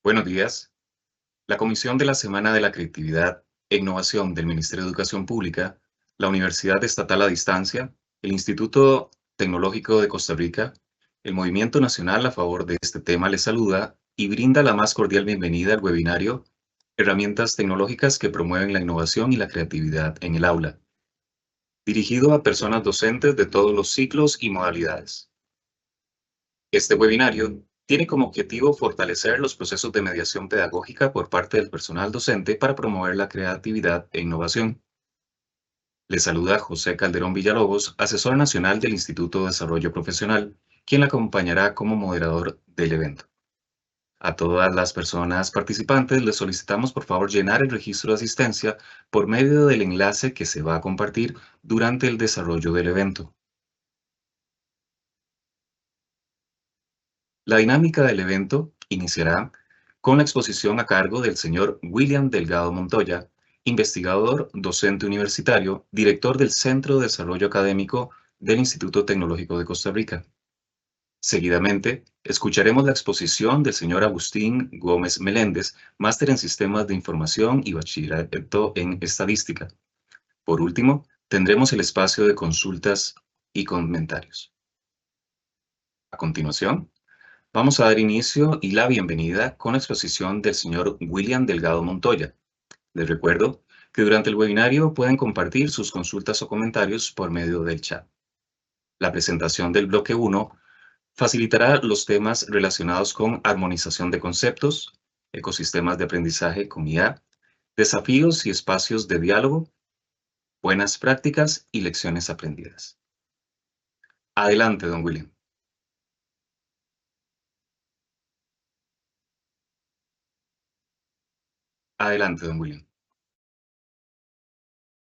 Buenos días. La Comisión de la Semana de la Creatividad e Innovación del Ministerio de Educación Pública, la Universidad Estatal a Distancia, el Instituto Tecnológico de Costa Rica, el Movimiento Nacional a favor de este tema les saluda y brinda la más cordial bienvenida al webinario Herramientas tecnológicas que promueven la innovación y la creatividad en el aula, dirigido a personas docentes de todos los ciclos y modalidades. Este webinario tiene como objetivo fortalecer los procesos de mediación pedagógica por parte del personal docente para promover la creatividad e innovación. Le saluda José Calderón Villalobos, asesor nacional del Instituto de Desarrollo Profesional, quien la acompañará como moderador del evento. A todas las personas participantes les solicitamos por favor llenar el registro de asistencia por medio del enlace que se va a compartir durante el desarrollo del evento. La dinámica del evento iniciará con la exposición a cargo del señor William Delgado Montoya, investigador, docente universitario, director del Centro de Desarrollo Académico del Instituto Tecnológico de Costa Rica. Seguidamente, escucharemos la exposición del señor Agustín Gómez Meléndez, máster en Sistemas de Información y bachillerato en Estadística. Por último, tendremos el espacio de consultas y comentarios. A continuación, vamos a dar inicio y la bienvenida con la exposición del señor William Delgado Montoya. Les recuerdo que durante el webinario pueden compartir sus consultas o comentarios por medio del chat. La presentación del bloque 1 facilitará los temas relacionados con armonización de conceptos, ecosistemas de aprendizaje con IA, desafíos y espacios de diálogo, buenas prácticas y lecciones aprendidas. Adelante, don William. Adelante, don William.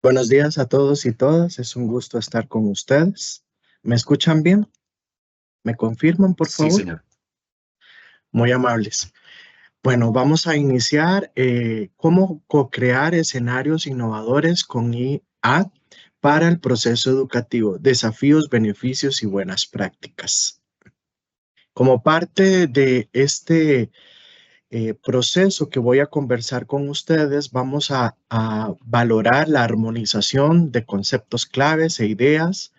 Buenos días a todos y todas. Es un gusto estar con ustedes. ¿Me escuchan bien? ¿Me confirman, por favor? Sí, señor. Muy amables. Bueno, vamos a iniciar cómo co-crear escenarios innovadores con IA para el proceso educativo, desafíos, beneficios y buenas prácticas. Como parte de este proceso que voy a conversar con ustedes, vamos a valorar la armonización de conceptos claves e ideas,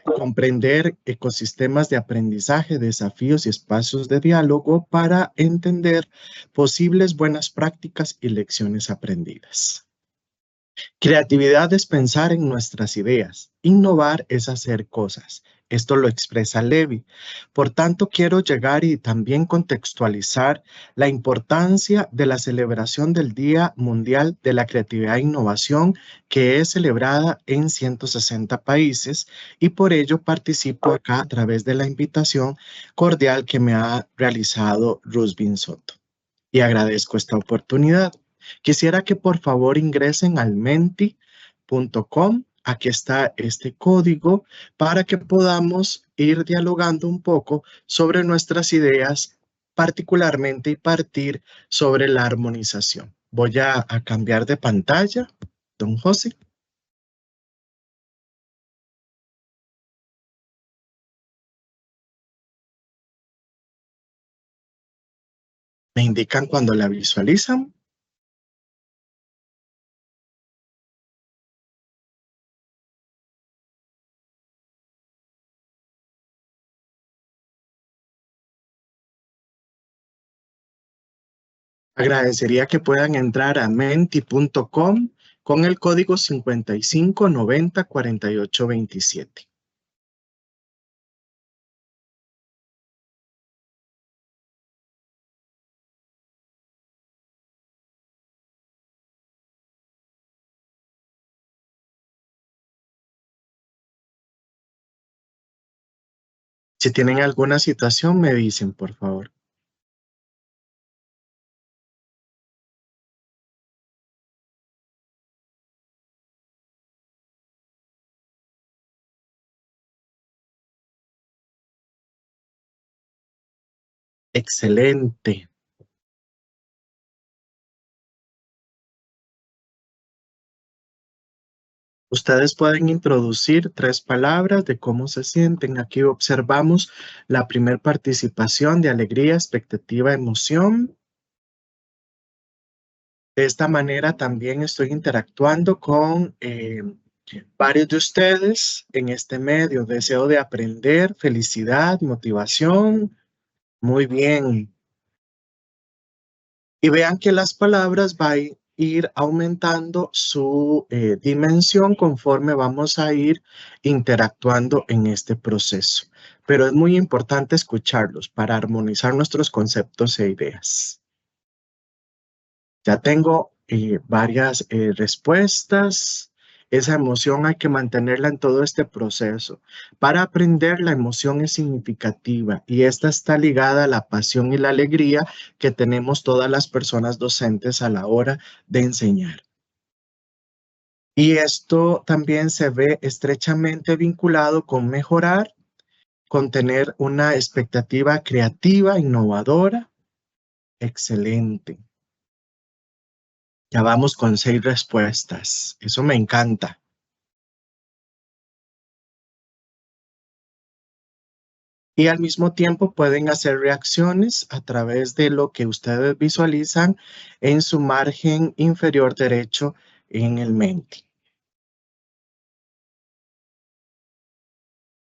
comprender ecosistemas de aprendizaje, desafíos y espacios de diálogo para entender posibles buenas prácticas y lecciones aprendidas. Creatividad es pensar en nuestras ideas. Innovar es hacer cosas. Esto lo expresa Levi. Por tanto, quiero llegar y también contextualizar la importancia de la celebración del Día Mundial de la Creatividad e Innovación, que es celebrada en 160 países, y por ello participo acá a través de la invitación cordial que me ha realizado Rusbin Soto. Y agradezco esta oportunidad. Quisiera que por favor ingresen al menti.com. Aquí está este código para que podamos ir dialogando un poco sobre nuestras ideas, particularmente y partir sobre la armonización. Voy a cambiar de pantalla, don José. Me indican cuando la visualizan. Agradecería que puedan entrar a menti.com con el código 55904827. Si tienen alguna situación, me dicen, por favor. Excelente. Ustedes pueden introducir 3 palabras de cómo se sienten. Aquí observamos la primer participación de alegría, expectativa, emoción. De esta manera también estoy interactuando con varios de ustedes en este medio. Deseo de aprender, felicidad, motivación. Muy bien. Y vean que las palabras van a ir aumentando su dimensión conforme vamos a ir interactuando en este proceso. Pero es muy importante escucharlos para armonizar nuestros conceptos e ideas. Ya tengo varias respuestas. Esa emoción hay que mantenerla en todo este proceso. Para aprender, la emoción es significativa y esta está ligada a la pasión y la alegría que tenemos todas las personas docentes a la hora de enseñar. Y esto también se ve estrechamente vinculado con mejorar, con tener una expectativa creativa, innovadora. Excelente. Ya vamos con 6 respuestas. Eso me encanta. Y al mismo tiempo pueden hacer reacciones a través de lo que ustedes visualizan en su margen inferior derecho en el Menti.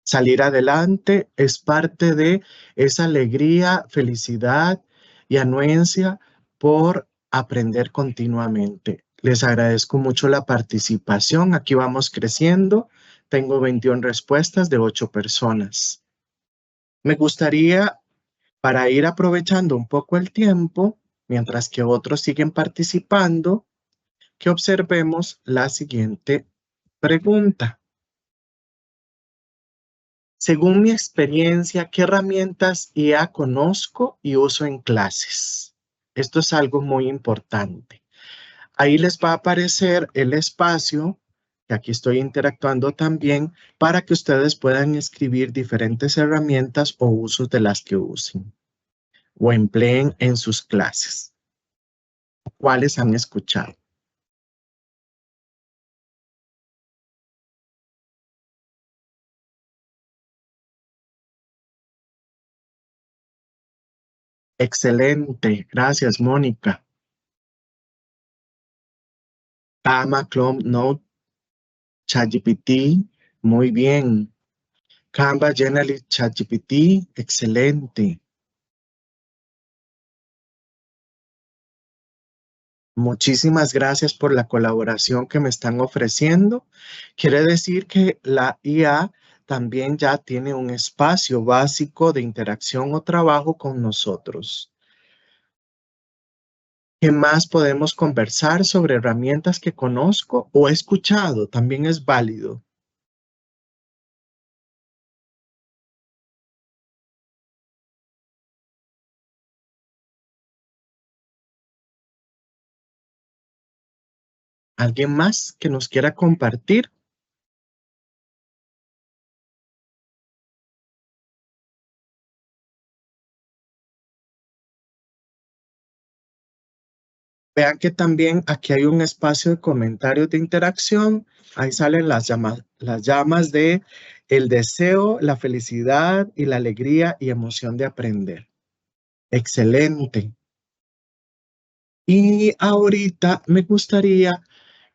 Salir adelante es parte de esa alegría, felicidad y anuencia por aprender continuamente. Les agradezco mucho la participación. Aquí vamos creciendo. Tengo 21 respuestas de 8 personas. Me gustaría, para ir aprovechando un poco el tiempo, mientras que otros siguen participando, que observemos la siguiente pregunta. Según mi experiencia, ¿qué herramientas IA conozco y uso en clases? Esto es algo muy importante. Ahí les va a aparecer el espacio, que aquí estoy interactuando también, para que ustedes puedan escribir diferentes herramientas o usos de las que usen o empleen en sus clases. ¿Cuáles han escuchado? Excelente, gracias, Mónica. Ama, Chrome, Note, ChatGPT, muy bien. Canva, Genially, ChatGPT, excelente. Muchísimas gracias por la colaboración que me están ofreciendo. Quiere decir que la IA también ya tiene un espacio básico de interacción o trabajo con nosotros. ¿Qué más podemos conversar sobre herramientas que conozco o he escuchado? También es válido. ¿Alguien más que nos quiera compartir? Vean que también aquí hay un espacio de comentarios de interacción. Ahí salen las llamas de el deseo, la felicidad y la alegría y emoción de aprender. Excelente. Y ahorita me gustaría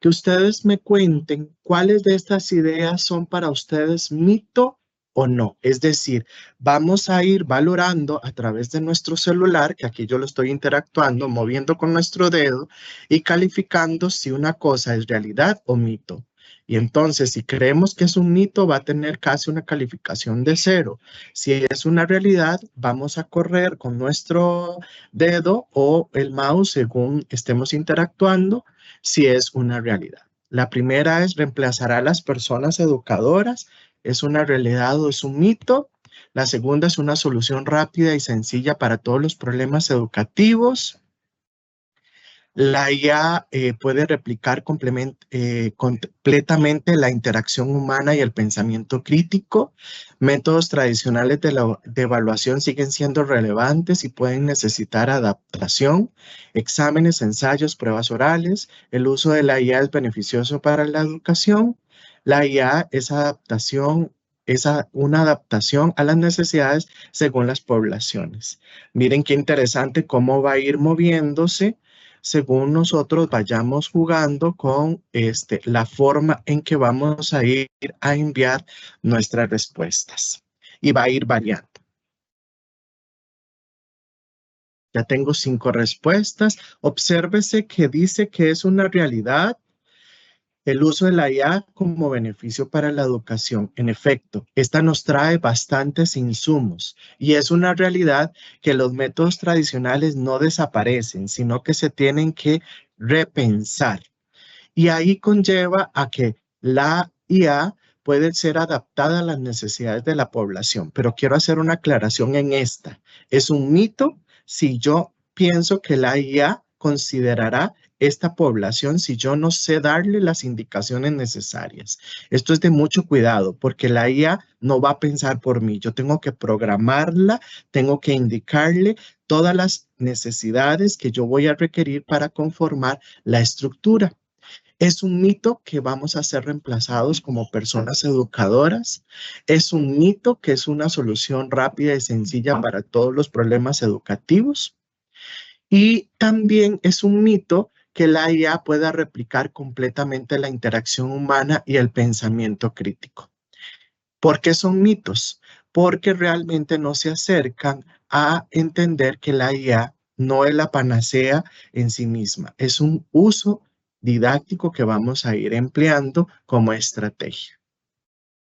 que ustedes me cuenten cuáles de estas ideas son para ustedes mito o no. Es decir, vamos a ir valorando a través de nuestro celular, que aquí yo lo estoy interactuando, moviendo con nuestro dedo y calificando si una cosa es realidad o mito. Y entonces, si creemos que es un mito, va a tener casi una calificación de 0. Si es una realidad, vamos a correr con nuestro dedo o el mouse según estemos interactuando si es una realidad. La primera es reemplazar a las personas educadoras. ¿Es una realidad o es un mito? La segunda es una solución rápida y sencilla para todos los problemas educativos. La IA puede replicar completamente la interacción humana y el pensamiento crítico. Métodos tradicionales de evaluación siguen siendo relevantes y pueden necesitar adaptación. Exámenes, ensayos, pruebas orales. El uso de la IA es beneficioso para la educación. La IA es una adaptación a las necesidades según las poblaciones. Miren qué interesante cómo va a ir moviéndose según nosotros vayamos jugando con la forma en que vamos a ir a enviar nuestras respuestas. Y va a ir variando. Ya tengo 5 respuestas. Obsérvese que dice que es una realidad el uso de la IA como beneficio para la educación. En efecto, esta nos trae bastantes insumos y es una realidad que los métodos tradicionales no desaparecen, sino que se tienen que repensar. Y ahí conlleva a que la IA puede ser adaptada a las necesidades de la población. Pero quiero hacer una aclaración en esta. Es un mito si yo pienso que la IA considerará esta población si yo no sé darle las indicaciones necesarias. Esto es de mucho cuidado porque la IA no va a pensar por mí. Yo tengo que programarla, tengo que indicarle todas las necesidades que yo voy a requerir para conformar la estructura. Es un mito que vamos a ser reemplazados como personas educadoras. Es un mito que es una solución rápida y sencilla para todos los problemas educativos. Y también es un mito que la IA pueda replicar completamente la interacción humana y el pensamiento crítico. ¿Por qué son mitos? Porque realmente no se acercan a entender que la IA no es la panacea en sí misma, es un uso didáctico que vamos a ir empleando como estrategia.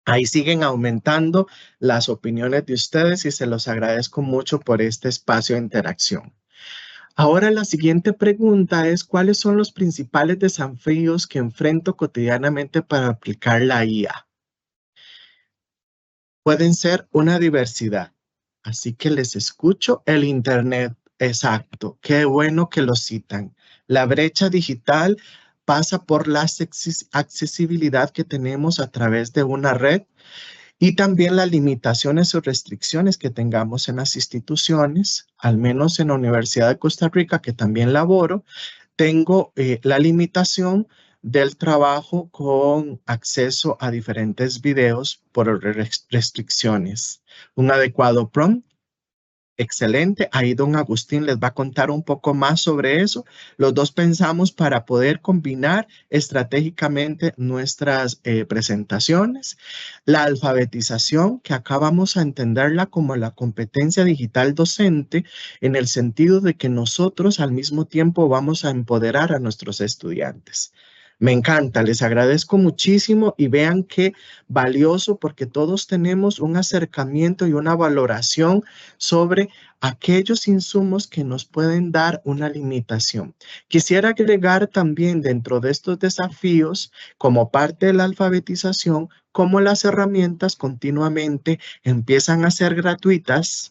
Ahí siguen aumentando las opiniones de ustedes y se los agradezco mucho por este espacio de interacción. Ahora la siguiente pregunta es, ¿cuáles son los principales desafíos que enfrento cotidianamente para aplicar la IA? Pueden ser una diversidad. Así que les escucho el Internet. Exacto. Qué bueno que lo citan. La brecha digital pasa por la accesibilidad que tenemos a través de una red y también las limitaciones o restricciones que tengamos en las instituciones, al menos en la Universidad de Costa Rica, que también laboro, tengo la limitación del trabajo con acceso a diferentes videos por restricciones. Un adecuado prompt, excelente. Ahí don Agustín les va a contar un poco más sobre eso. Los dos pensamos para poder combinar estratégicamente nuestras presentaciones. La alfabetización, que acá vamos a entenderla como la competencia digital docente, en el sentido de que nosotros al mismo tiempo vamos a empoderar a nuestros estudiantes. Me encanta, les agradezco muchísimo y vean qué valioso porque todos tenemos un acercamiento y una valoración sobre aquellos insumos que nos pueden dar una limitación. Quisiera agregar también dentro de estos desafíos, como parte de la alfabetización, cómo las herramientas continuamente empiezan a ser gratuitas,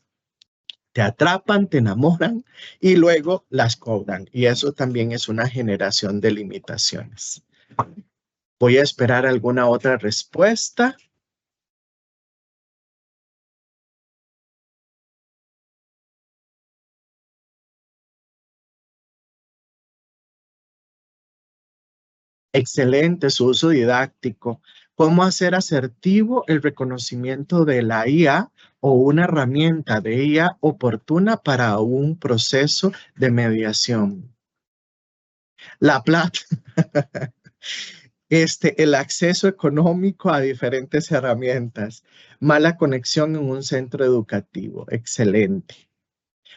te atrapan, te enamoran y luego las cobran. Y eso también es una generación de limitaciones. Voy a esperar alguna otra respuesta. Excelente su uso didáctico. ¿Cómo hacer asertivo el reconocimiento de la IA o una herramienta de IA oportuna para un proceso de mediación? La plata, el acceso económico a diferentes herramientas, mala conexión en un centro educativo. Excelente.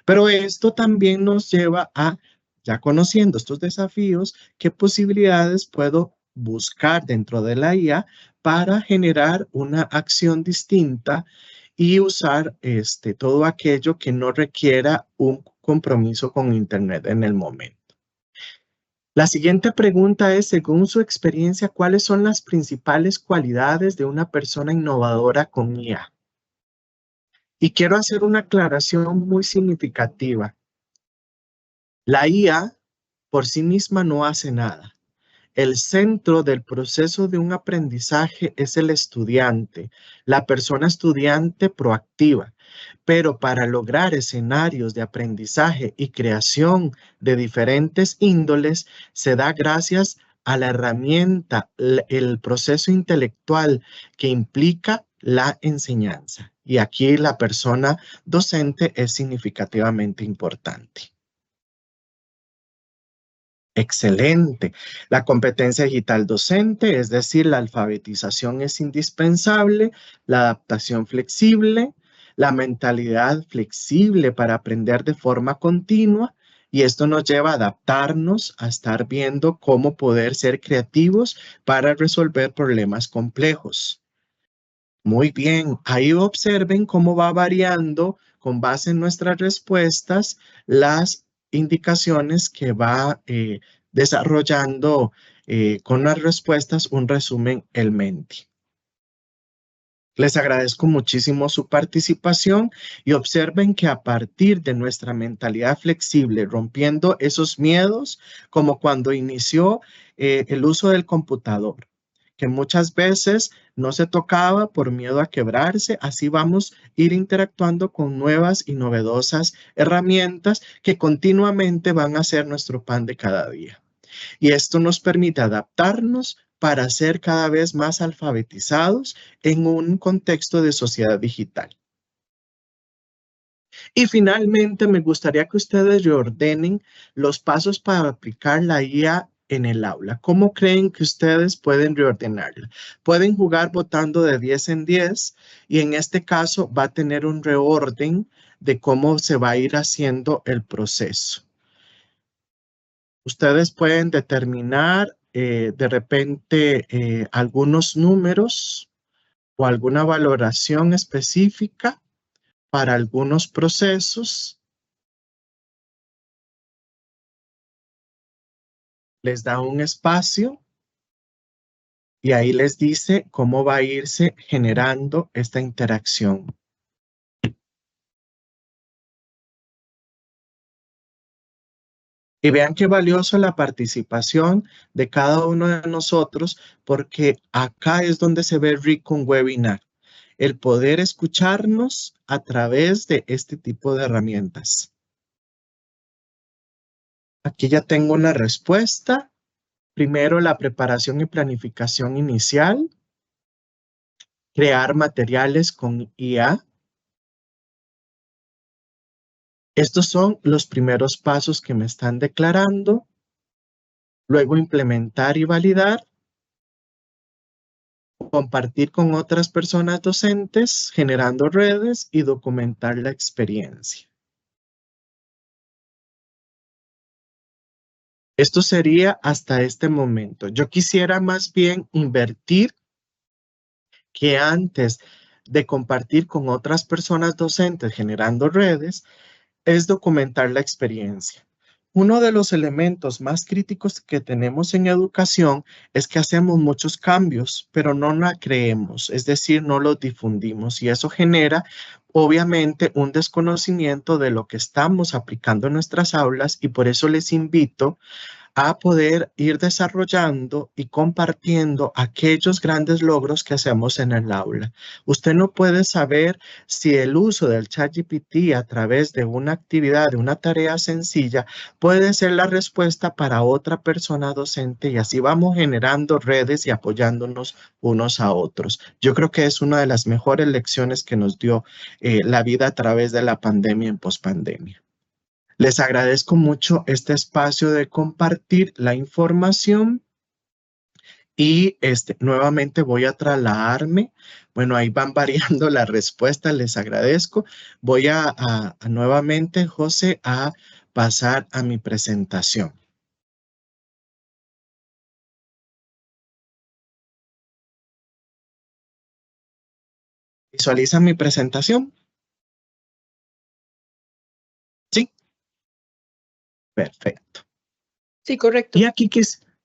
Pero esto también nos lleva a, ya conociendo estos desafíos, qué posibilidades puedo buscar dentro de la IA para generar una acción distinta y usar todo aquello que no requiera un compromiso con Internet en el momento. La siguiente pregunta es, según su experiencia, ¿cuáles son las principales cualidades de una persona innovadora con IA? Y quiero hacer una aclaración muy significativa. La IA por sí misma no hace nada. El centro del proceso de un aprendizaje es el estudiante, la persona estudiante proactiva. Pero para lograr escenarios de aprendizaje y creación de diferentes índoles, se da gracias a la herramienta, el proceso intelectual que implica la enseñanza. Y aquí la persona docente es significativamente importante. Excelente. La competencia digital docente, es decir, la alfabetización es indispensable, la adaptación flexible, la mentalidad flexible para aprender de forma continua, y esto nos lleva a adaptarnos, a estar viendo cómo poder ser creativos para resolver problemas complejos. Muy bien, ahí observen cómo va variando con base en nuestras respuestas las indicaciones que va desarrollando con las respuestas un resumen el Menti. Les agradezco muchísimo su participación y observen que a partir de nuestra mentalidad flexible, rompiendo esos miedos, como cuando inició el uso del computador, que muchas veces no se tocaba por miedo a quebrarse, así vamos a ir interactuando con nuevas y novedosas herramientas que continuamente van a ser nuestro pan de cada día. Y esto nos permite adaptarnos para ser cada vez más alfabetizados en un contexto de sociedad digital. Y finalmente, me gustaría que ustedes reordenen los pasos para aplicar la IA en el aula. ¿Cómo creen que ustedes pueden reordenarla? Pueden jugar votando de 10 en 10 y en este caso va a tener un reorden de cómo se va a ir haciendo el proceso. Ustedes pueden determinar de repente algunos números o alguna valoración específica para algunos procesos. Les da un espacio y ahí les dice cómo va a irse generando esta interacción. Y vean qué valioso la participación de cada uno de nosotros, porque acá es donde se ve rico un webinar, el poder escucharnos a través de este tipo de herramientas. Aquí ya tengo una respuesta. Primero, la preparación y planificación inicial, crear materiales con IA. Estos son los primeros pasos que me están declarando. Luego, implementar y validar. Compartir con otras personas docentes, generando redes y documentar la experiencia. Esto sería hasta este momento. Yo quisiera más bien invertir que antes de compartir con otras personas docentes generando redes, es documentar la experiencia. Uno de los elementos más críticos que tenemos en educación es que hacemos muchos cambios, pero no la creemos, es decir, no los difundimos y eso genera obviamente un desconocimiento de lo que estamos aplicando en nuestras aulas y por eso les invito a poder ir desarrollando y compartiendo aquellos grandes logros que hacemos en el aula. Usted no puede saber si el uso del ChatGPT a través de una actividad, de una tarea sencilla, puede ser la respuesta para otra persona docente y así vamos generando redes y apoyándonos unos a otros. Yo creo que es una de las mejores lecciones que nos dio la vida a través de la pandemia en pospandemia. Les agradezco mucho este espacio de compartir la información y nuevamente voy a trasladarme. Bueno, ahí van variando las respuestas, les agradezco. Voy a nuevamente, José, a pasar a mi presentación. ¿Visualizan mi presentación? Sí. Perfecto. Sí, correcto. Y aquí,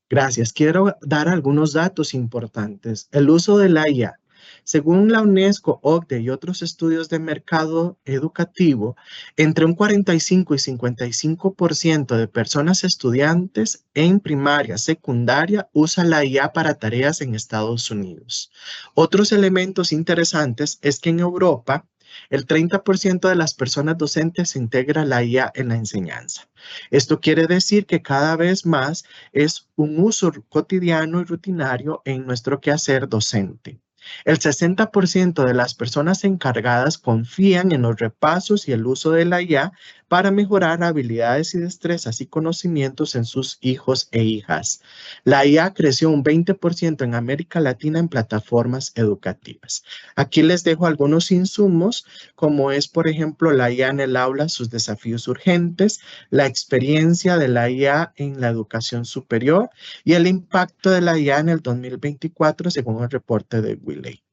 gracias, quiero dar algunos datos importantes. El uso de la IA. Según la UNESCO, OCDE y otros estudios de mercado educativo, entre un 45 y 55% de personas estudiantes en primaria, secundaria, usan la IA para tareas en Estados Unidos. Otros elementos interesantes es que en Europa, el 30% de las personas docentes integra la IA en la enseñanza. Esto quiere decir que cada vez más es un uso cotidiano y rutinario en nuestro quehacer docente. El 60% de las personas encargadas confían en los repasos y el uso de la IA para mejorar habilidades y destrezas y conocimientos en sus hijos e hijas. La IA creció un 20% en América Latina en plataformas educativas. Aquí les dejo algunos insumos, como es, por ejemplo, la IA en el aula, sus desafíos urgentes, la experiencia de la IA en la educación superior y el impacto de la IA en el 2024, según el reporte de Wiley.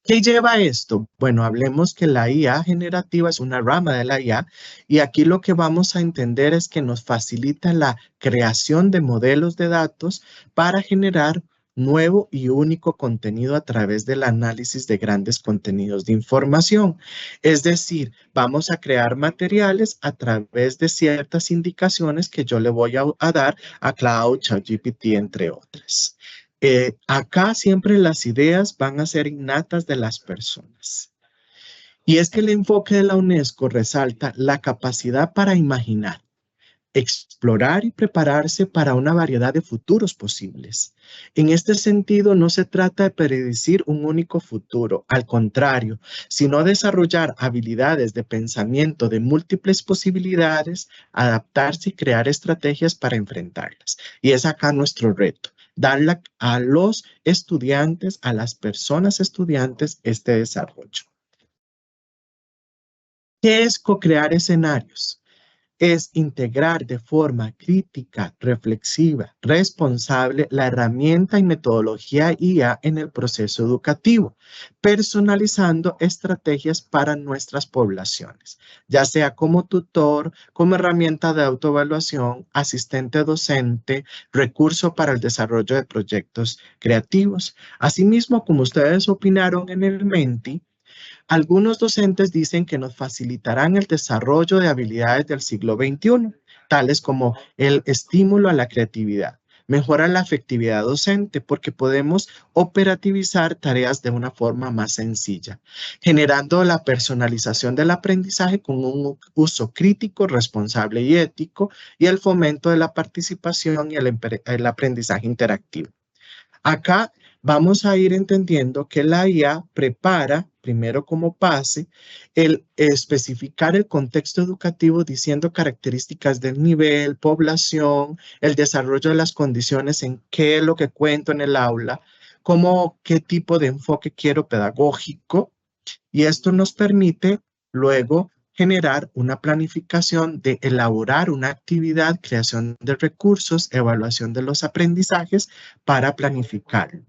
¿Qué lleva esto? Bueno, hablemos que la IA generativa es una rama de la IA y aquí lo que vamos a entender es que nos facilita la creación de modelos de datos para generar nuevo y único contenido a través del análisis de grandes contenidos de información. Es decir, vamos a crear materiales a través de ciertas indicaciones que yo le voy a dar a Cloud, ChatGPT, entre otras. Acá siempre las ideas van a ser innatas de las personas. Y es que el enfoque de la UNESCO resalta la capacidad para imaginar, explorar y prepararse para una variedad de futuros posibles. En este sentido, no se trata de predecir un único futuro, al contrario, sino desarrollar habilidades de pensamiento de múltiples posibilidades, adaptarse y crear estrategias para enfrentarlas. Y es acá nuestro reto, darle a los estudiantes, a las personas estudiantes, este desarrollo. ¿Qué es co-crear escenarios? Es integrar de forma crítica, reflexiva, responsable la herramienta y metodología IA en el proceso educativo, personalizando estrategias para nuestras poblaciones, ya sea como tutor, como herramienta de autoevaluación, asistente docente, recurso para el desarrollo de proyectos creativos. Asimismo, como ustedes opinaron en el Menti, algunos docentes dicen que nos facilitarán el desarrollo de habilidades del siglo XXI, tales como el estímulo a la creatividad. Mejora la efectividad docente porque podemos operativizar tareas de una forma más sencilla, generando la personalización del aprendizaje con un uso crítico, responsable y ético y el fomento de la participación y el aprendizaje interactivo. Acá vamos a ir entendiendo que la IA prepara, primero como base, el especificar el contexto educativo diciendo características del nivel, población, el desarrollo de las condiciones en qué es lo que cuento en el aula, cómo, qué tipo de enfoque quiero pedagógico, y esto nos permite luego generar una planificación de elaborar una actividad, creación de recursos, evaluación de los aprendizajes para planificar.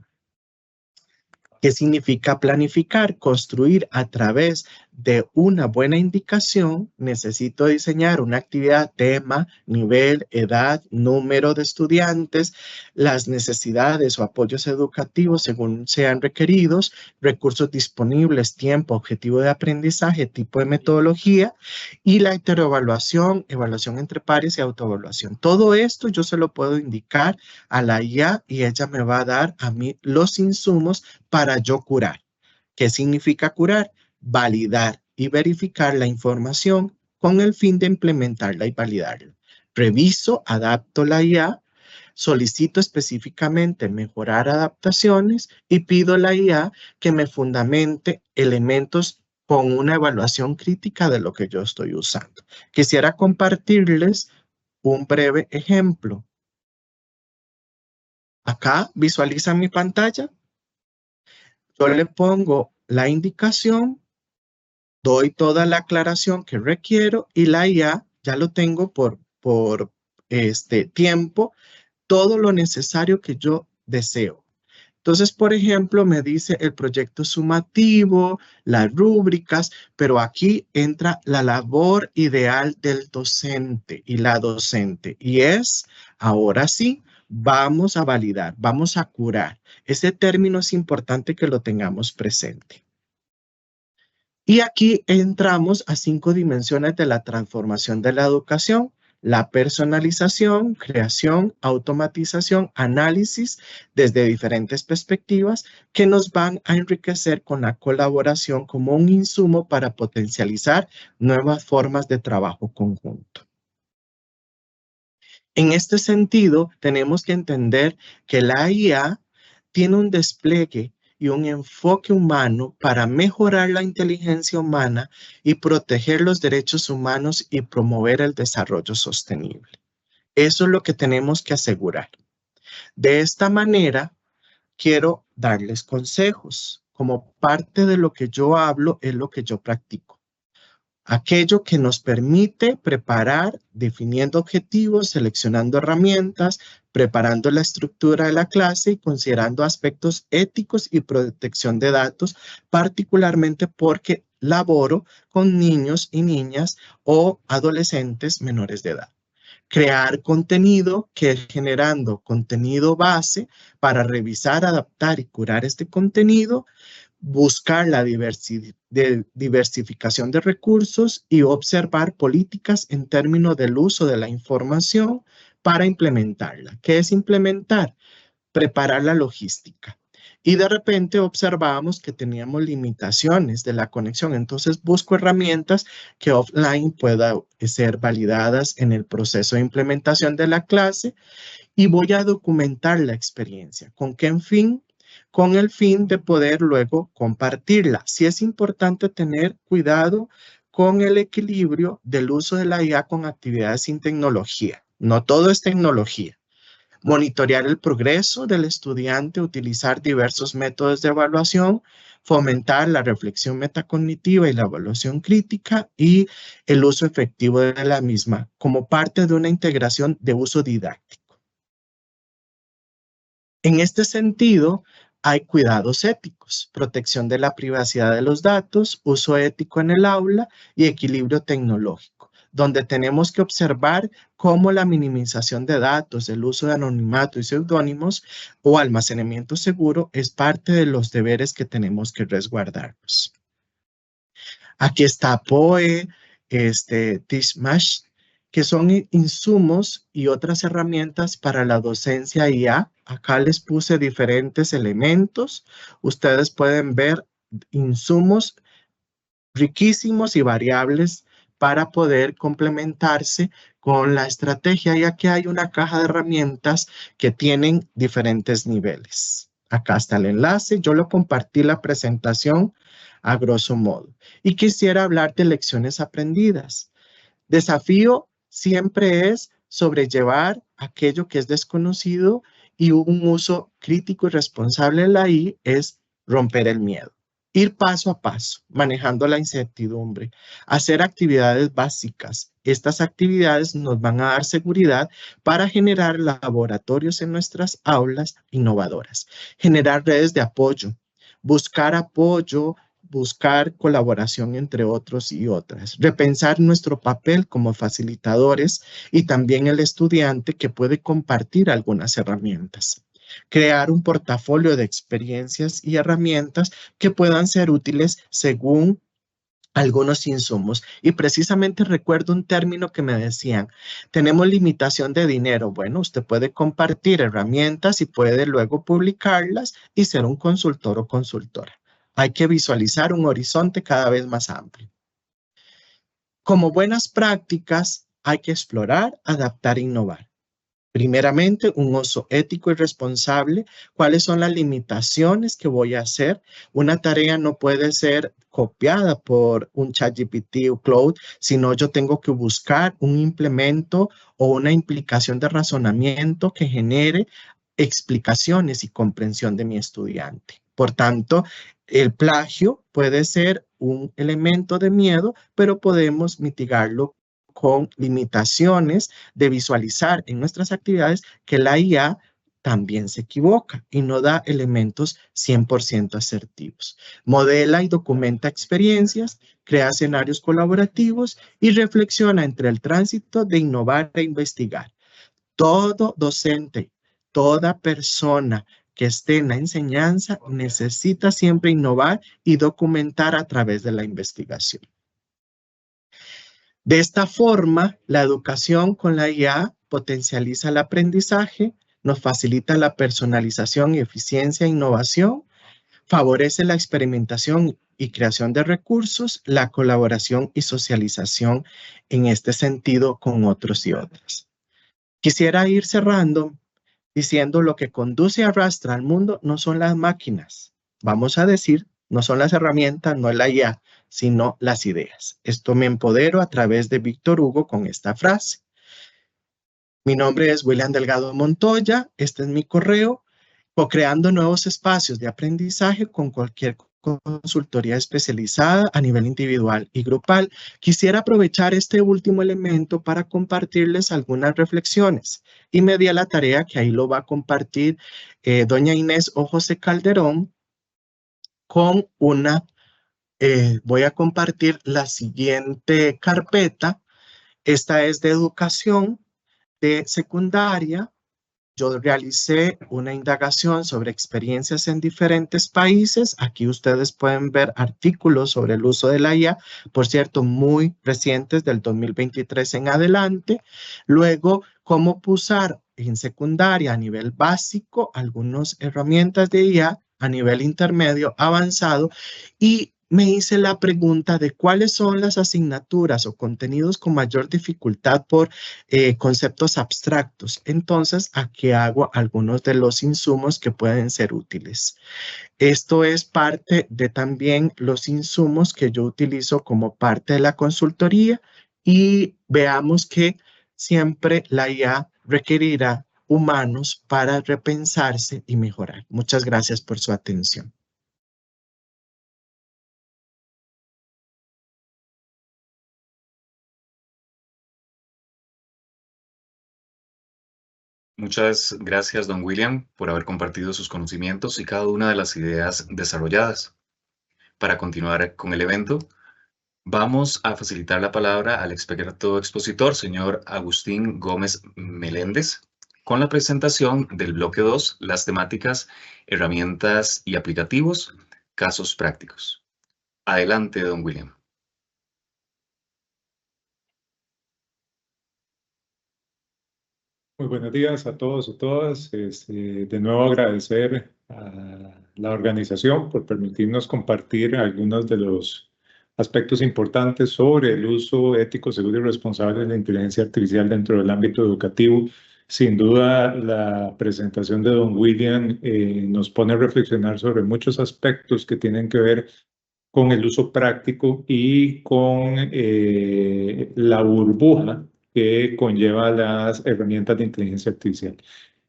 ¿Qué significa planificar? Construir a través de una buena indicación. Necesito diseñar una actividad, tema, nivel, edad, número de estudiantes, las necesidades o apoyos educativos según sean requeridos, recursos disponibles, tiempo, objetivo de aprendizaje, tipo de metodología y la heteroevaluación, evaluación entre pares y autoevaluación. Todo esto yo se lo puedo indicar a la IA y ella me va a dar a mí los insumos para yo curar. ¿Qué significa curar? Validar y verificar la información con el fin de implementarla y validarla. Reviso, adapto la IA, solicito específicamente mejorar adaptaciones y pido a la IA que me fundamente elementos con una evaluación crítica de lo que yo estoy usando. Quisiera compartirles un breve ejemplo. Acá visualizan mi pantalla. Yo le pongo la indicación, doy toda la aclaración que requiero y la IA ya lo tengo por tiempo, todo lo necesario que yo deseo. Entonces, por ejemplo, me dice el proyecto sumativo, las rúbricas, pero aquí entra la labor ideal del docente y la docente. Y es, ahora sí, vamos a validar, vamos a curar. Ese término es importante que lo tengamos presente. Y aquí entramos a 5 dimensiones de la transformación de la educación: la personalización, creación, automatización, análisis desde diferentes perspectivas que nos van a enriquecer con la colaboración como un insumo para potencializar nuevas formas de trabajo conjunto. En este sentido, tenemos que entender que la IA tiene un despliegue y un enfoque humano para mejorar la inteligencia humana y proteger los derechos humanos y promover el desarrollo sostenible. Eso es lo que tenemos que asegurar. De esta manera, quiero darles consejos. Como parte de lo que yo hablo es lo que yo practico. Aquello que nos permite preparar, definiendo objetivos, seleccionando herramientas, preparando la estructura de la clase y considerando aspectos éticos y protección de datos, particularmente porque laboro con niños y niñas o adolescentes menores de edad. Crear contenido que generando contenido base para revisar, adaptar y curar este contenido, buscar la diversificación de recursos y observar políticas en términos del uso de la información para implementarla. ¿Qué es implementar? Preparar la logística. Y de repente observamos que teníamos limitaciones de la conexión. Entonces busco herramientas que offline puedan ser validadas en el proceso de implementación de la clase y voy a documentar la experiencia. ¿Con qué fin? Con el fin de poder luego compartirla. Sí es importante tener cuidado con el equilibrio del uso de la IA con actividades sin tecnología. No todo es tecnología. Monitorear el progreso del estudiante, utilizar diversos métodos de evaluación, fomentar la reflexión metacognitiva y la evaluación crítica y el uso efectivo de la misma como parte de una integración de uso didáctico. En este sentido, hay cuidados éticos, protección de la privacidad de los datos, uso ético en el aula y equilibrio tecnológico, donde tenemos que observar cómo la minimización de datos, el uso de anonimato y seudónimos o almacenamiento seguro es parte de los deberes que tenemos que resguardarnos. Aquí está POE, Tishmash, que son insumos y otras herramientas para la docencia IA. Acá les puse diferentes elementos. Ustedes pueden ver insumos riquísimos y variables para poder complementarse con la estrategia, ya que hay una caja de herramientas que tienen diferentes niveles. Acá está el enlace. Yo lo compartí la presentación a grosso modo. Y quisiera hablar de lecciones aprendidas. Desafío siempre es sobrellevar aquello que es desconocido y un uso crítico y responsable de la AI es romper el miedo. Ir paso a paso, manejando la incertidumbre, hacer actividades básicas. Estas actividades nos van a dar seguridad para generar laboratorios en nuestras aulas innovadoras, generar redes de apoyo, buscar apoyo, buscar colaboración entre otros y otras, repensar nuestro papel como facilitadores y también el estudiante que puede compartir algunas herramientas. Crear un portafolio de experiencias y herramientas que puedan ser útiles según algunos insumos. Y precisamente recuerdo un término que me decían, tenemos limitación de dinero. Bueno, usted puede compartir herramientas y puede luego publicarlas y ser un consultor o consultora. Hay que visualizar un horizonte cada vez más amplio. Como buenas prácticas, hay que explorar, adaptar e innovar. Primeramente, un uso ético y responsable. ¿Cuáles son las limitaciones que voy a hacer? Una tarea no puede ser copiada por un ChatGPT o Claude, sino yo tengo que buscar un implemento o una implicación de razonamiento que genere explicaciones y comprensión de mi estudiante. Por tanto, el plagio puede ser un elemento de miedo, pero podemos mitigarlo con limitaciones de visualizar en nuestras actividades que la IA también se equivoca y no da elementos 100% asertivos. Modela y documenta experiencias, crea escenarios colaborativos y reflexiona entre el tránsito de innovar e investigar. Todo docente, toda persona que esté en la enseñanza necesita siempre innovar y documentar a través de la investigación. De esta forma, la educación con la IA potencializa el aprendizaje, nos facilita la personalización y eficiencia e innovación, favorece la experimentación y creación de recursos, la colaboración y socialización en este sentido con otros y otras. Quisiera ir cerrando diciendo lo que conduce y arrastra al mundo no son las máquinas, vamos a decir, no son las herramientas, no es la IA, sino las ideas. Esto me empodero a través de Víctor Hugo con esta frase. Mi nombre es William Delgado Montoya, este es mi correo, co-creando nuevos espacios de aprendizaje con cualquier consultoría especializada a nivel individual y grupal. Quisiera aprovechar este último elemento para compartirles algunas reflexiones y me di a la tarea que ahí lo va a compartir doña Inés o José Calderón con voy a compartir la siguiente carpeta. Esta es de educación de secundaria. Yo realicé una indagación sobre experiencias en diferentes países. Aquí ustedes pueden ver artículos sobre el uso de la IA, por cierto, muy recientes del 2023 en adelante. Luego, cómo usar en secundaria a nivel básico algunas herramientas de IA a nivel intermedio avanzado y me hice la pregunta de cuáles son las asignaturas o contenidos con mayor dificultad por conceptos abstractos. Entonces, aquí hago algunos de los insumos que pueden ser útiles. Esto es parte de también los insumos que yo utilizo como parte de la consultoría y veamos que siempre la IA requerirá humanos para repensarse y mejorar. Muchas gracias por su atención. Muchas gracias, don William, por haber compartido sus conocimientos y cada una de las ideas desarrolladas. Para continuar con el evento, vamos a facilitar la palabra al experto expositor, señor Agustín Gómez Meléndez, con la presentación del bloque 2, las temáticas, herramientas y aplicativos, casos prácticos. Adelante, don William. Muy buenos días a todos y todas. De nuevo agradecer a la organización por permitirnos compartir algunos de los aspectos importantes sobre el uso ético, seguro y responsable de la inteligencia artificial dentro del ámbito educativo. Sin duda, la presentación de don William nos pone a reflexionar sobre muchos aspectos que tienen que ver con el uso práctico y con la burbuja que conlleva las herramientas de inteligencia artificial.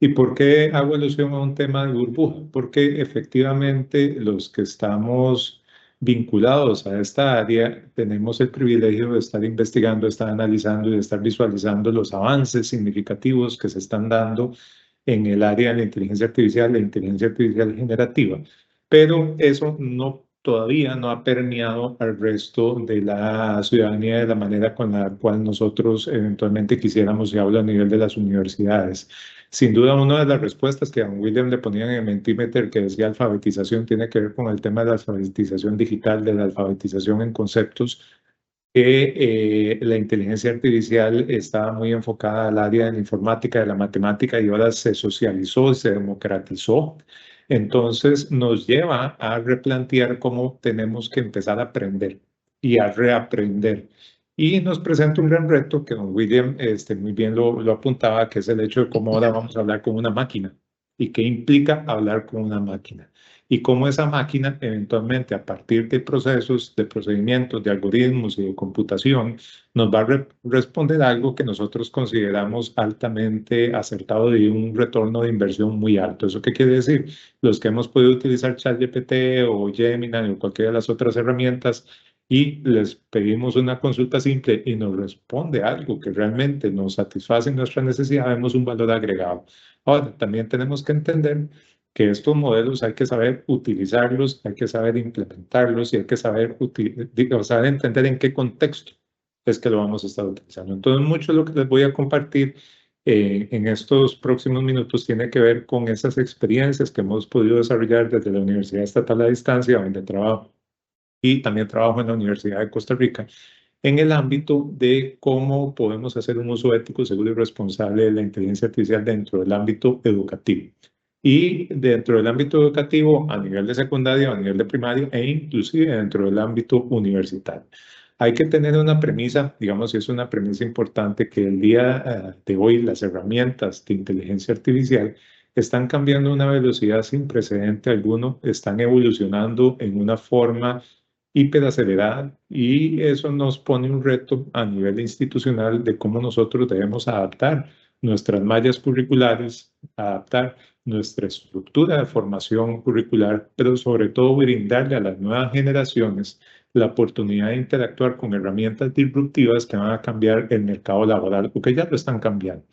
¿Y por qué hago alusión a un tema de burbuja? Porque efectivamente los que estamos vinculados a esta área tenemos el privilegio de estar investigando, de estar analizando y de estar visualizando los avances significativos que se están dando en el área de la inteligencia artificial generativa. Pero eso todavía no ha permeado al resto de la ciudadanía de la manera con la cual nosotros eventualmente quisiéramos, y hablo a nivel de las universidades. Sin duda, una de las respuestas que a William le ponían en el Mentimeter, que decía alfabetización, tiene que ver con el tema de la alfabetización digital, de la alfabetización en conceptos, que la inteligencia artificial estaba muy enfocada al área de la informática, de la matemática, y ahora se socializó, se democratizó. Entonces nos lleva a replantear cómo tenemos que empezar a aprender y a reaprender. Y nos presenta un gran reto que don William muy bien lo apuntaba, que es el hecho de cómo ahora vamos a hablar con una máquina y qué implica hablar con una máquina. Y cómo esa máquina eventualmente a partir de procesos, de procedimientos, de algoritmos y de computación nos va a responder algo que nosotros consideramos altamente acertado y un retorno de inversión muy alto. ¿Eso qué quiere decir? Los que hemos podido utilizar ChatGPT o Gemini o cualquiera de las otras herramientas y les pedimos una consulta simple y nos responde algo que realmente nos satisface nuestra necesidad, vemos un valor agregado. Ahora, también tenemos que entender que estos modelos hay que saber utilizarlos, hay que saber implementarlos y hay que saber entender en qué contexto es que lo vamos a estar utilizando. Entonces, mucho de lo que les voy a compartir en estos próximos minutos tiene que ver con esas experiencias que hemos podido desarrollar desde la Universidad Estatal a Distancia, donde trabajo, y también trabajo en la Universidad de Costa Rica, en el ámbito de cómo podemos hacer un uso ético, seguro y responsable de la inteligencia artificial dentro del ámbito educativo. Y dentro del ámbito educativo, a nivel de secundaria, a nivel de primaria e inclusive dentro del ámbito universitario. Hay que tener una premisa, digamos, y es una premisa importante, que el día de hoy las herramientas de inteligencia artificial están cambiando a una velocidad sin precedente alguno, están evolucionando en una forma hiperacelerada y eso nos pone un reto a nivel institucional de cómo nosotros debemos adaptar nuestras mallas curriculares, adaptar nuestra estructura de formación curricular, pero sobre todo brindarle a las nuevas generaciones la oportunidad de interactuar con herramientas disruptivas que van a cambiar el mercado laboral, porque ya lo están cambiando.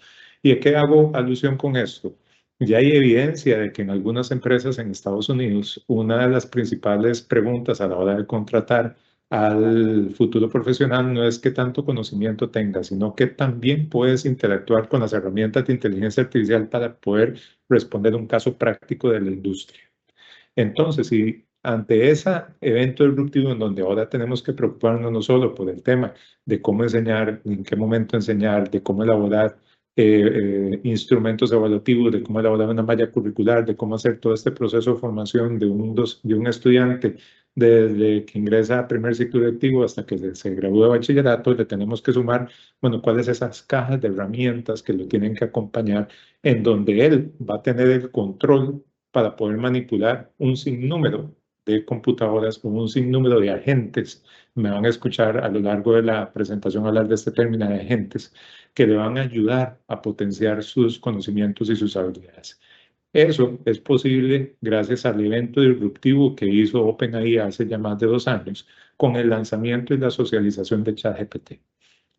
¿Y a qué hago alusión con esto? Ya hay evidencia de que en algunas empresas en Estados Unidos, una de las principales preguntas a la hora de contratar al futuro profesional no es qué tanto conocimiento tengas, sino que también puedes interactuar con las herramientas de inteligencia artificial para poder responder un caso práctico de la industria. Entonces, si ante ese evento disruptivo en donde ahora tenemos que preocuparnos no solo por el tema de cómo enseñar, en qué momento enseñar, de cómo elaborar instrumentos evaluativos, de cómo elaborar una malla curricular, de cómo hacer todo este proceso de formación de un estudiante desde que ingresa a primer ciclo lectivo hasta que se gradúa de bachillerato, le tenemos que sumar, bueno, cuáles esas cajas de herramientas que lo tienen que acompañar, en donde él va a tener el control para poder manipular un sinnúmero de computadoras con un sinnúmero de agentes. Me van a escuchar a lo largo de la presentación hablar de este término de agentes que le van a ayudar a potenciar sus conocimientos y sus habilidades. Eso es posible gracias al evento disruptivo que hizo OpenAI hace ya más de 2 años con el lanzamiento y la socialización de ChatGPT.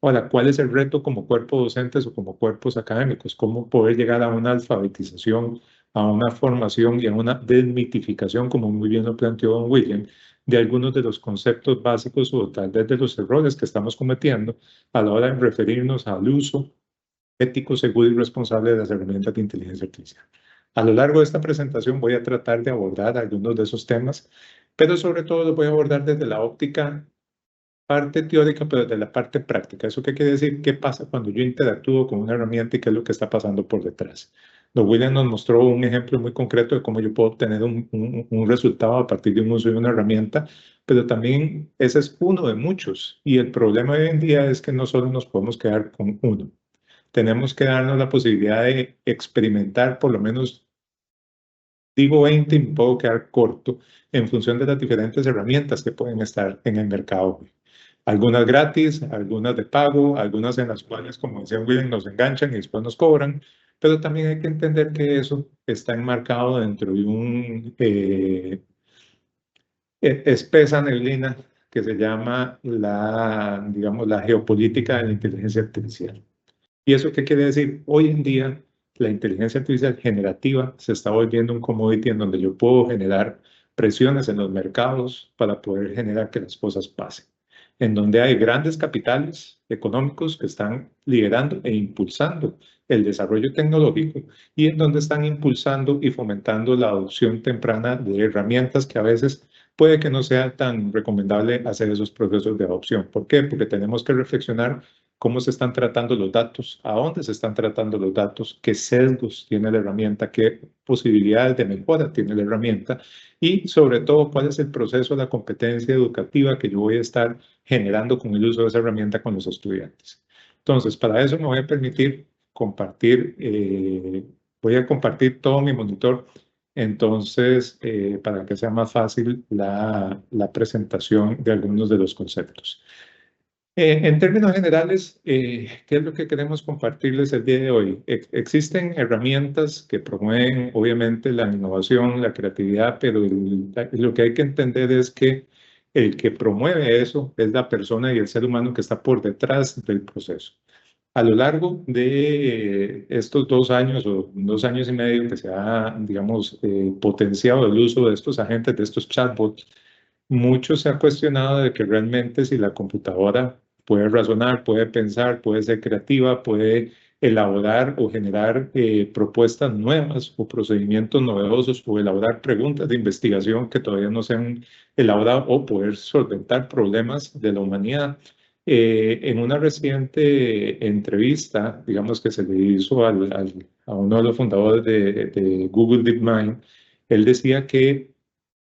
Ahora, ¿cuál es el reto como cuerpos docentes o como cuerpos académicos? ¿Cómo poder llegar a una alfabetización, a una formación y a una desmitificación, como muy bien lo planteó don William, de algunos de los conceptos básicos o tal vez de los errores que estamos cometiendo a la hora de referirnos al uso ético, seguro y responsable de las herramientas de inteligencia artificial? A lo largo de esta presentación voy a tratar de abordar algunos de esos temas, pero sobre todo los voy a abordar desde la óptica parte teórica, pero de la parte práctica. ¿Eso qué quiere decir? ¿Qué pasa cuando yo interactúo con una herramienta y qué es lo que está pasando por detrás? Don William nos mostró un ejemplo muy concreto de cómo yo puedo obtener un resultado a partir de un uso de una herramienta, pero también ese es uno de muchos. Y el problema hoy en día es que no solo nos podemos quedar con uno. Tenemos que darnos la posibilidad de experimentar por lo menos, digo 20 y me puedo quedar corto en función de las diferentes herramientas que pueden estar en el mercado hoy. Algunas gratis, algunas de pago, algunas en las cuales, como decía William, nos enganchan y después nos cobran, pero también hay que entender que eso está enmarcado dentro de un espesa neblina que se llama digamos, la geopolítica de la inteligencia artificial. ¿Y eso qué quiere decir? Hoy en día, la inteligencia artificial generativa se está volviendo un commodity en donde yo puedo generar presiones en los mercados para poder generar que las cosas pasen, en donde hay grandes capitales económicos que están liderando e impulsando el desarrollo tecnológico y en donde están impulsando y fomentando la adopción temprana de herramientas que a veces puede que no sea tan recomendable hacer esos procesos de adopción. ¿Por qué? Porque tenemos que reflexionar cómo se están tratando los datos, a dónde se están tratando los datos, qué sesgos tiene la herramienta, qué posibilidades de mejora tiene la herramienta y sobre todo cuál es el proceso de la competencia educativa que yo voy a estar generando con el uso de esa herramienta con los estudiantes. Entonces, para eso me voy a permitir compartir, voy a compartir todo mi monitor, entonces, para que sea más fácil la presentación de algunos de los conceptos. En términos generales, ¿qué es lo que queremos compartirles el día de hoy? Existen herramientas que promueven, obviamente, la innovación, la creatividad, pero lo que hay que entender es que el que promueve eso es la persona y el ser humano que está por detrás del proceso. A lo largo de estos 2 años o 2 años y medio que se ha, digamos, potenciado el uso de estos agentes, de estos chatbots, mucho se ha cuestionado de que realmente si la computadora puede razonar, puede pensar, puede ser creativa, puede elaborar o generar propuestas nuevas o procedimientos novedosos o elaborar preguntas de investigación que todavía no se han elaborado o poder solventar problemas de la humanidad. En una reciente entrevista, digamos que se le hizo a uno de los fundadores de Google DeepMind, él decía que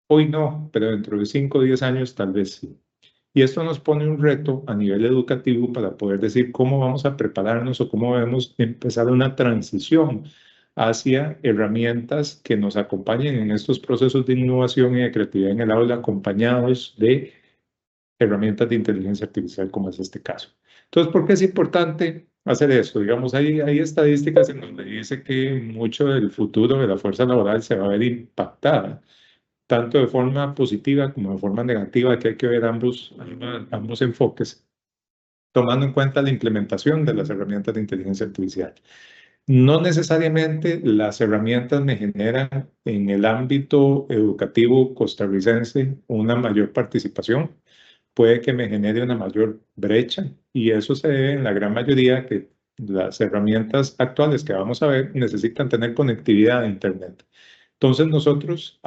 hoy no, pero dentro de 5 o 10 años tal vez sí. Y esto nos pone un reto a nivel educativo para poder decir cómo vamos a prepararnos o cómo debemos empezar una transición hacia herramientas que nos acompañen en estos procesos de innovación y de creatividad en el aula, acompañados de herramientas de inteligencia artificial, como es este caso. Entonces, ¿por qué es importante hacer esto? Digamos, hay estadísticas en donde dice que mucho del futuro de la fuerza laboral se va a ver impactada, tanto de forma positiva como de forma negativa, que hay que ver ambos enfoques, tomando en cuenta la implementación de las herramientas de inteligencia artificial. No necesariamente las herramientas me generan en el ámbito educativo costarricense una mayor participación, puede que me genere una mayor brecha, y eso se debe en la gran mayoría que las herramientas actuales que vamos a ver necesitan tener conectividad a Internet. Entonces nosotros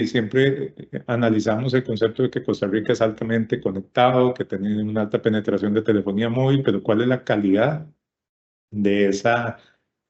siempre analizamos el concepto de que Costa Rica es altamente conectado, que tiene una alta penetración de telefonía móvil, pero ¿cuál es la calidad de esa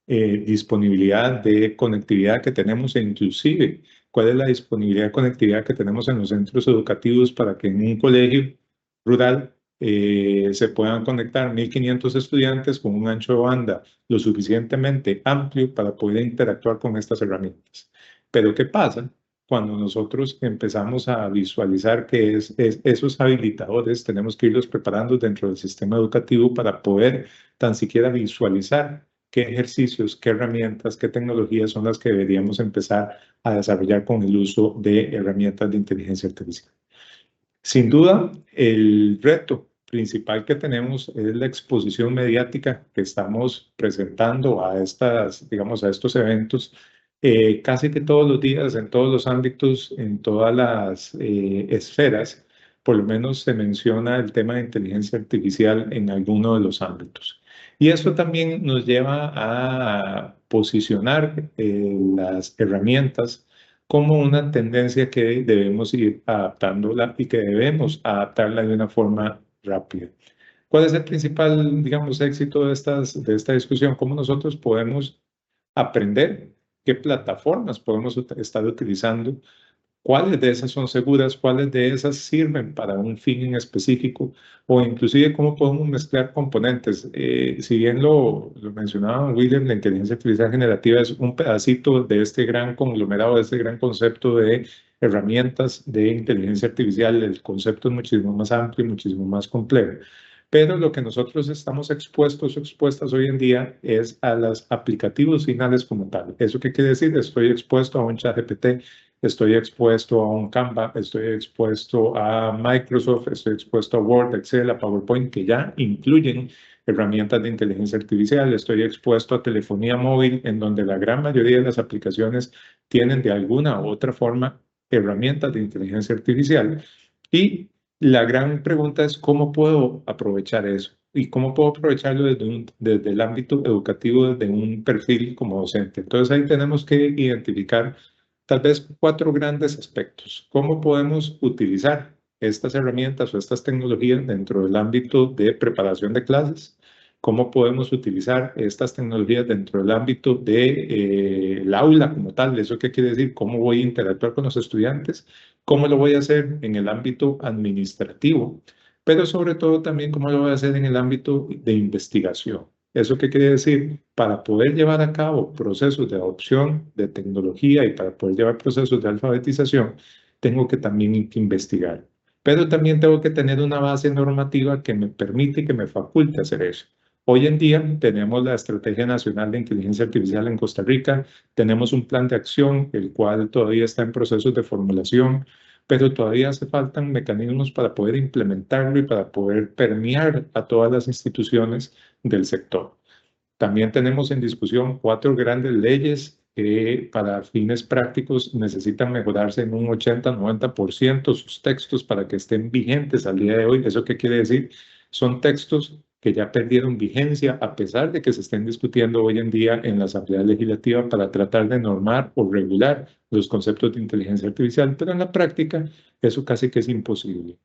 disponibilidad de conectividad que tenemos, e inclusive cuál es la disponibilidad de conectividad que tenemos en los centros educativos para que en un colegio rural se puedan conectar 1.500 estudiantes con un ancho de banda lo suficientemente amplio para poder interactuar con estas herramientas? Pero ¿qué pasa cuando nosotros empezamos a visualizar que esos habilitadores tenemos que irlos preparando dentro del sistema educativo para poder tan siquiera visualizar qué ejercicios, qué herramientas, qué tecnologías son las que deberíamos empezar a desarrollar con el uso de herramientas de inteligencia artificial? Sin duda, el reto principal que tenemos es la exposición mediática que estamos presentando a digamos, a estos eventos casi que todos los días, en todos los ámbitos, en todas las esferas. Por lo menos se menciona el tema de inteligencia artificial en alguno de los ámbitos. Y esto también nos lleva a posicionar las herramientas como una tendencia que debemos ir adaptándola y que debemos adaptarla de una forma rápida. ¿Cuál es el principal, digamos, éxito de esta discusión? ¿Cómo nosotros podemos aprender? ¿Qué plataformas podemos estar utilizando? ¿Cuáles de esas son seguras? ¿Cuáles de esas sirven para un fin en específico? O inclusive cómo podemos mezclar componentes. Si bien lo mencionaba William, la inteligencia artificial generativa es un pedacito de este gran conglomerado, de este gran concepto de herramientas de inteligencia artificial. El concepto es muchísimo más amplio y muchísimo más complejo. Pero lo que nosotros estamos expuestos o expuestas hoy en día es a los aplicativos finales como tal. ¿Eso qué quiere decir? Estoy expuesto a un ChatGPT, estoy expuesto a un Canva, estoy expuesto a Microsoft, estoy expuesto a Word, Excel, a PowerPoint, que ya incluyen herramientas de inteligencia artificial. Estoy expuesto a telefonía móvil, en donde la gran mayoría de las aplicaciones tienen de alguna u otra forma herramientas de inteligencia artificial. Y la gran pregunta es cómo puedo aprovechar eso y cómo puedo aprovecharlo desde el ámbito educativo, desde un perfil como docente. Entonces ahí tenemos que identificar tal vez 4 grandes aspectos. ¿Cómo podemos utilizar estas herramientas o estas tecnologías dentro del ámbito de preparación de clases? ¿Cómo podemos utilizar estas tecnologías dentro del ámbito del aula como tal? ¿Eso qué quiere decir? ¿Cómo voy a interactuar con los estudiantes? ¿Cómo lo voy a hacer en el ámbito administrativo? Pero sobre todo también cómo lo voy a hacer en el ámbito de investigación. ¿Eso qué quiere decir? Para poder llevar a cabo procesos de adopción de tecnología y para poder llevar procesos de alfabetización, tengo que también investigar. Pero también tengo que tener una base normativa que me permite y que me faculte hacer eso. Hoy en día tenemos la Estrategia Nacional de Inteligencia Artificial en Costa Rica, tenemos un plan de acción, el cual todavía está en procesos de formulación, pero todavía hace faltan mecanismos para poder implementarlo y para poder permear a todas las instituciones del sector. También tenemos en discusión 4 grandes leyes que para fines prácticos necesitan mejorarse en un 80-90% sus textos para que estén vigentes al día de hoy. ¿Eso qué quiere decir? Son textos que ya perdieron vigencia a pesar de que se estén discutiendo hoy en día en la Asamblea Legislativa para tratar de normar o regular los conceptos de inteligencia artificial, pero en la práctica eso casi que es imposible.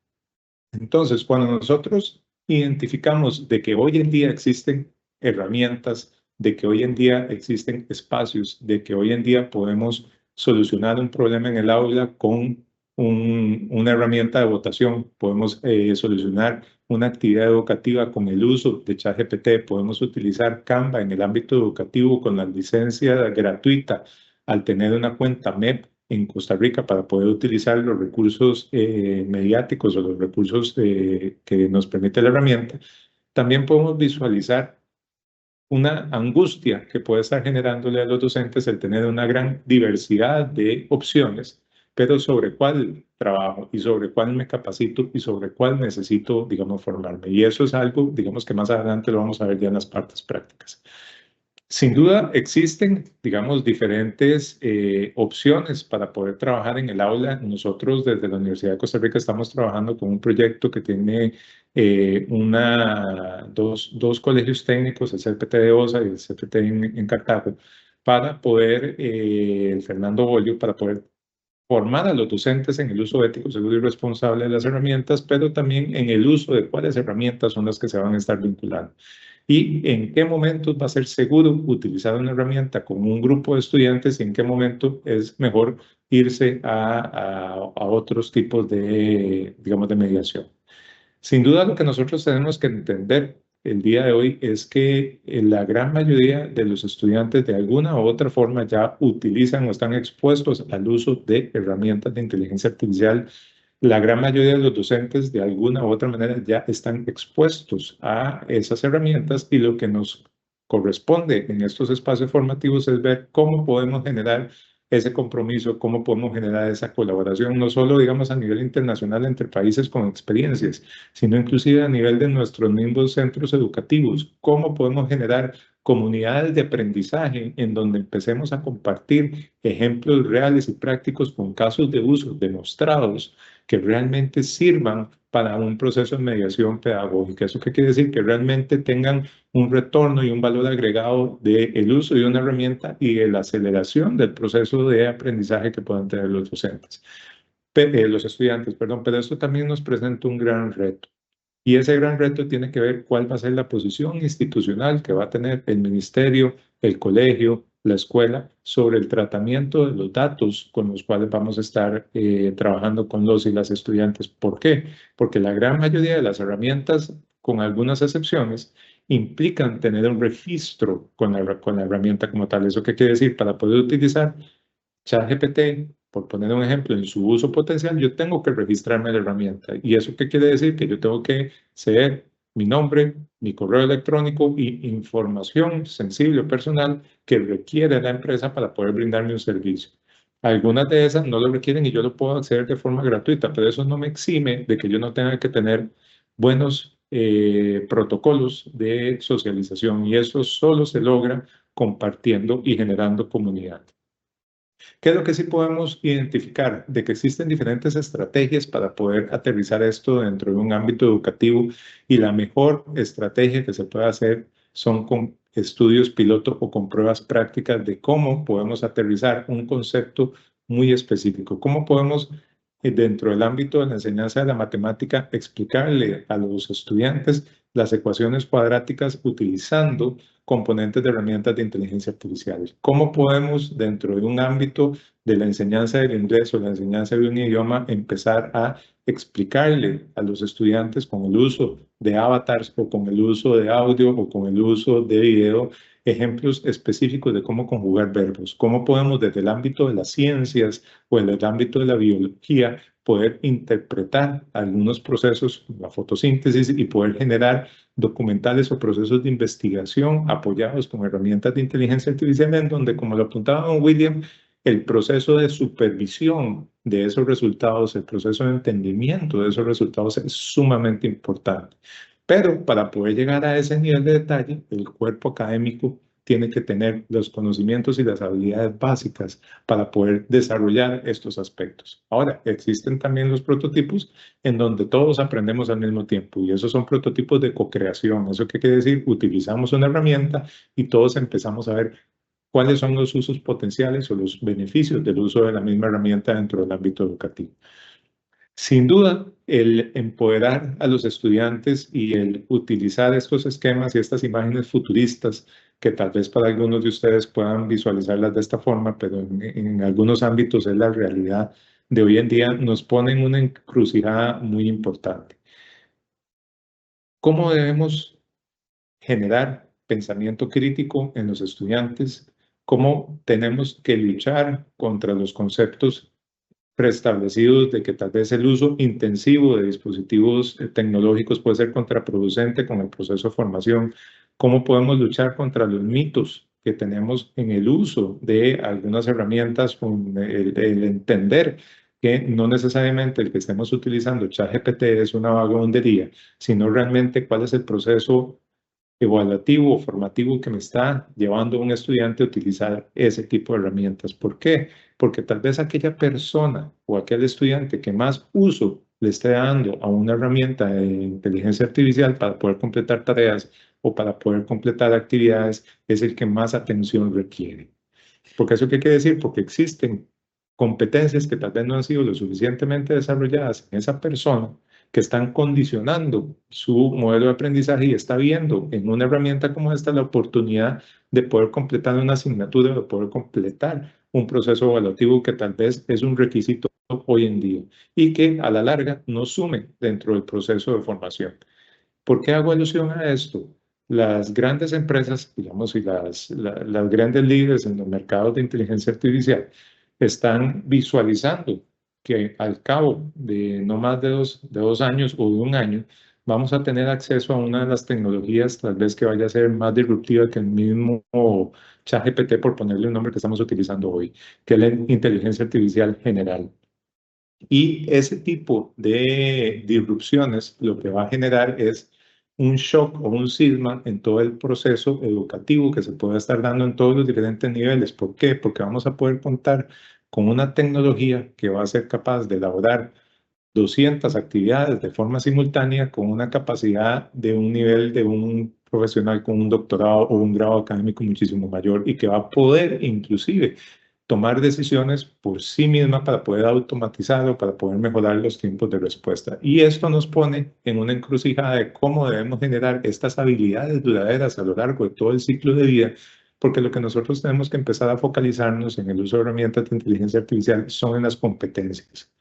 Entonces, cuando nosotros identificamos de que hoy en día existen herramientas, de que hoy en día existen espacios, de que hoy en día podemos solucionar un problema en el aula con una herramienta de votación, podemos solucionar una actividad educativa con el uso de ChatGPT, podemos utilizar Canva en el ámbito educativo con la licencia gratuita al tener una cuenta MEP en Costa Rica para poder utilizar los recursos mediáticos o los recursos que nos permite la herramienta. También podemos visualizar una angustia que puede estar generándole a los docentes el tener una gran diversidad de opciones, pero sobre cuál trabajo y sobre cuál me capacito y sobre cuál necesito, digamos, formarme. Y eso es algo, digamos, que más adelante lo vamos a ver ya en las partes prácticas. Sin duda existen, digamos, diferentes opciones para poder trabajar en el aula. Nosotros desde la Universidad de Costa Rica estamos trabajando con un proyecto que tiene dos colegios técnicos, el CPT de Osa y el CPT en Cartago, para poder, el Fernando Bolio, para poder formar a los docentes en el uso ético, seguro y responsable de las herramientas, pero también en el uso de cuáles herramientas son las que se van a estar vinculando. Y en qué momentos va a ser seguro utilizar una herramienta con un grupo de estudiantes y en qué momento es mejor irse a otros tipos de, digamos, de mediación. Sin duda, lo que nosotros tenemos que entender el día de hoy es que la gran mayoría de los estudiantes de alguna u otra forma ya utilizan o están expuestos al uso de herramientas de inteligencia artificial. La gran mayoría de los docentes de alguna u otra manera ya están expuestos a esas herramientas y lo que nos corresponde en estos espacios formativos es ver cómo podemos generar ese compromiso, cómo podemos generar esa colaboración, no solo, digamos, a nivel internacional entre países con experiencias, sino inclusive a nivel de nuestros mismos centros educativos, cómo podemos generar comunidades de aprendizaje en donde empecemos a compartir ejemplos reales y prácticos con casos de uso demostrados que realmente sirvan para un proceso de mediación pedagógica. ¿Eso qué quiere decir? Que realmente tengan un retorno y un valor agregado del uso de una herramienta y de la aceleración del proceso de aprendizaje que puedan tener los docentes, los estudiantes, perdón, pero esto también nos presenta un gran reto. Y ese gran reto tiene que ver cuál va a ser la posición institucional que va a tener el ministerio, el colegio, la escuela sobre el tratamiento de los datos con los cuales vamos a estar trabajando con los y las estudiantes. ¿Por qué? Porque la gran mayoría de las herramientas, con algunas excepciones, implican tener un registro con la herramienta como tal. ¿Eso qué quiere decir? Para poder utilizar ChatGPT, por poner un ejemplo, en su uso potencial, yo tengo que registrarme en la herramienta. ¿Y eso qué quiere decir? Que yo tengo que ceder mi nombre, mi correo electrónico y información sensible o personal que requiere la empresa para poder brindarme un servicio. Algunas de esas no lo requieren y yo lo puedo acceder de forma gratuita, pero eso no me exime de que yo no tenga que tener buenos protocolos de socialización y eso solo se logra compartiendo y generando comunidad. ¿Qué es lo que sí podemos identificar? De que existen diferentes estrategias para poder aterrizar esto dentro de un ámbito educativo y la mejor estrategia que se puede hacer son con estudios piloto o con pruebas prácticas de cómo podemos aterrizar un concepto muy específico. ¿Cómo podemos, dentro del ámbito de la enseñanza de la matemática, explicarle a los estudiantes las ecuaciones cuadráticas utilizando componentes de herramientas de inteligencia artificial? ¿Cómo podemos, dentro de un ámbito de la enseñanza del inglés o la enseñanza de un idioma, empezar a explicarle a los estudiantes con el uso de avatars o con el uso de audio o con el uso de video ejemplos específicos de cómo conjugar verbos? ¿Cómo podemos desde el ámbito de las ciencias o en el ámbito de la biología poder interpretar algunos procesos, la fotosíntesis, y poder generar documentales o procesos de investigación apoyados con herramientas de inteligencia artificial en donde, como lo apuntaba don William, el proceso de supervisión de esos resultados, el proceso de entendimiento de esos resultados es sumamente importante. Pero para poder llegar a ese nivel de detalle, el cuerpo académico tiene que tener los conocimientos y las habilidades básicas para poder desarrollar estos aspectos. Ahora, existen también los prototipos en donde todos aprendemos al mismo tiempo y esos son prototipos de co-creación. ¿Eso qué quiere decir? Utilizamos una herramienta y todos empezamos a ver cuáles son los usos potenciales o los beneficios del uso de la misma herramienta dentro del ámbito educativo. Sin duda, el empoderar a los estudiantes y el utilizar estos esquemas y estas imágenes futuristas, que tal vez para algunos de ustedes puedan visualizarlas de esta forma, pero en algunos ámbitos es la realidad de hoy en día nos pone en una encrucijada muy importante. ¿Cómo debemos generar pensamiento crítico en los estudiantes? ¿Cómo tenemos que luchar contra los conceptos preestablecidos de que tal vez el uso intensivo de dispositivos tecnológicos puede ser contraproducente con el proceso de formación? ¿Cómo podemos luchar contra los mitos que tenemos en el uso de algunas herramientas, con el entender que no necesariamente el que estemos utilizando ChatGPT es una vagabundería, sino realmente cuál es el proceso evaluativo o formativo que me está llevando un estudiante a utilizar ese tipo de herramientas? ¿Por qué? Porque tal vez aquella persona o aquel estudiante que más uso le esté dando a una herramienta de inteligencia artificial para poder completar tareas o para poder completar actividades es el que más atención requiere. ¿Porque eso qué quiere decir? Porque existen competencias que tal vez no han sido lo suficientemente desarrolladas en esa persona, que están condicionando su modelo de aprendizaje y está viendo en una herramienta como esta la oportunidad de poder completar una asignatura, de poder completar un proceso evaluativo que tal vez es un requisito hoy en día y que a la larga no sume dentro del proceso de formación. ¿Por qué hago alusión a esto? Las grandes empresas, digamos, y las grandes líderes en los mercados de inteligencia artificial están visualizando que al cabo de no más de dos años o de un año, vamos a tener acceso a una de las tecnologías tal vez que vaya a ser más disruptiva que el mismo ChatGPT, por ponerle un nombre que estamos utilizando hoy, que es la inteligencia artificial general. Y ese tipo de disrupciones lo que va a generar es un shock o un cisma en todo el proceso educativo que se puede estar dando en todos los diferentes niveles. ¿Por qué? Porque vamos a poder contar con una tecnología que va a ser capaz de elaborar 200 actividades de forma simultánea con una capacidad de un nivel de un profesional con un doctorado o un grado académico muchísimo mayor y que va a poder inclusive tomar decisiones por sí misma para poder automatizar o para poder mejorar los tiempos de respuesta. Y esto nos pone en una encrucijada de cómo debemos generar estas habilidades duraderas a lo largo de todo el ciclo de vida, porque lo que nosotros tenemos que empezar a focalizarnos en el uso de herramientas de inteligencia artificial son en las competencias.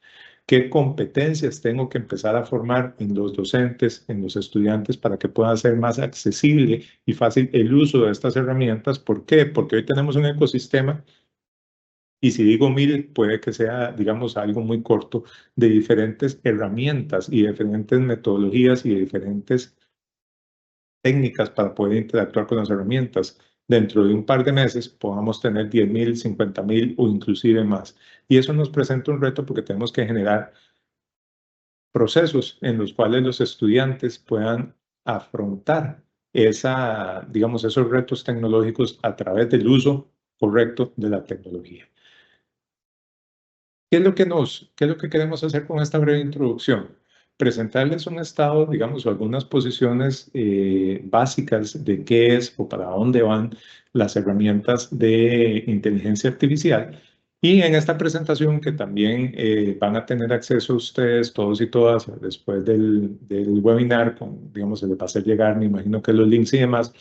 ¿Qué competencias tengo que empezar a formar en los docentes, en los estudiantes, para que pueda ser más accesible y fácil el uso de estas herramientas? ¿Por qué? Porque hoy tenemos un ecosistema, y si digo 1000, puede que sea, digamos, algo muy corto, de diferentes herramientas y diferentes metodologías y diferentes técnicas para poder interactuar con las herramientas. Dentro de un par de meses podamos tener 10.000, 50.000 o inclusive más. Y eso nos presenta un reto porque tenemos que generar procesos en los cuales los estudiantes puedan afrontar digamos, esos retos tecnológicos a través del uso correcto de la tecnología. ¿Qué es lo que queremos hacer con esta breve introducción? Presentarles un estado, digamos, o algunas posiciones básicas de qué es o para dónde van las herramientas de inteligencia artificial. Y en esta presentación, que también van a tener acceso ustedes, todos y todas, después del webinar, digamos, se les va a hacer llegar, me imagino que los links y demás,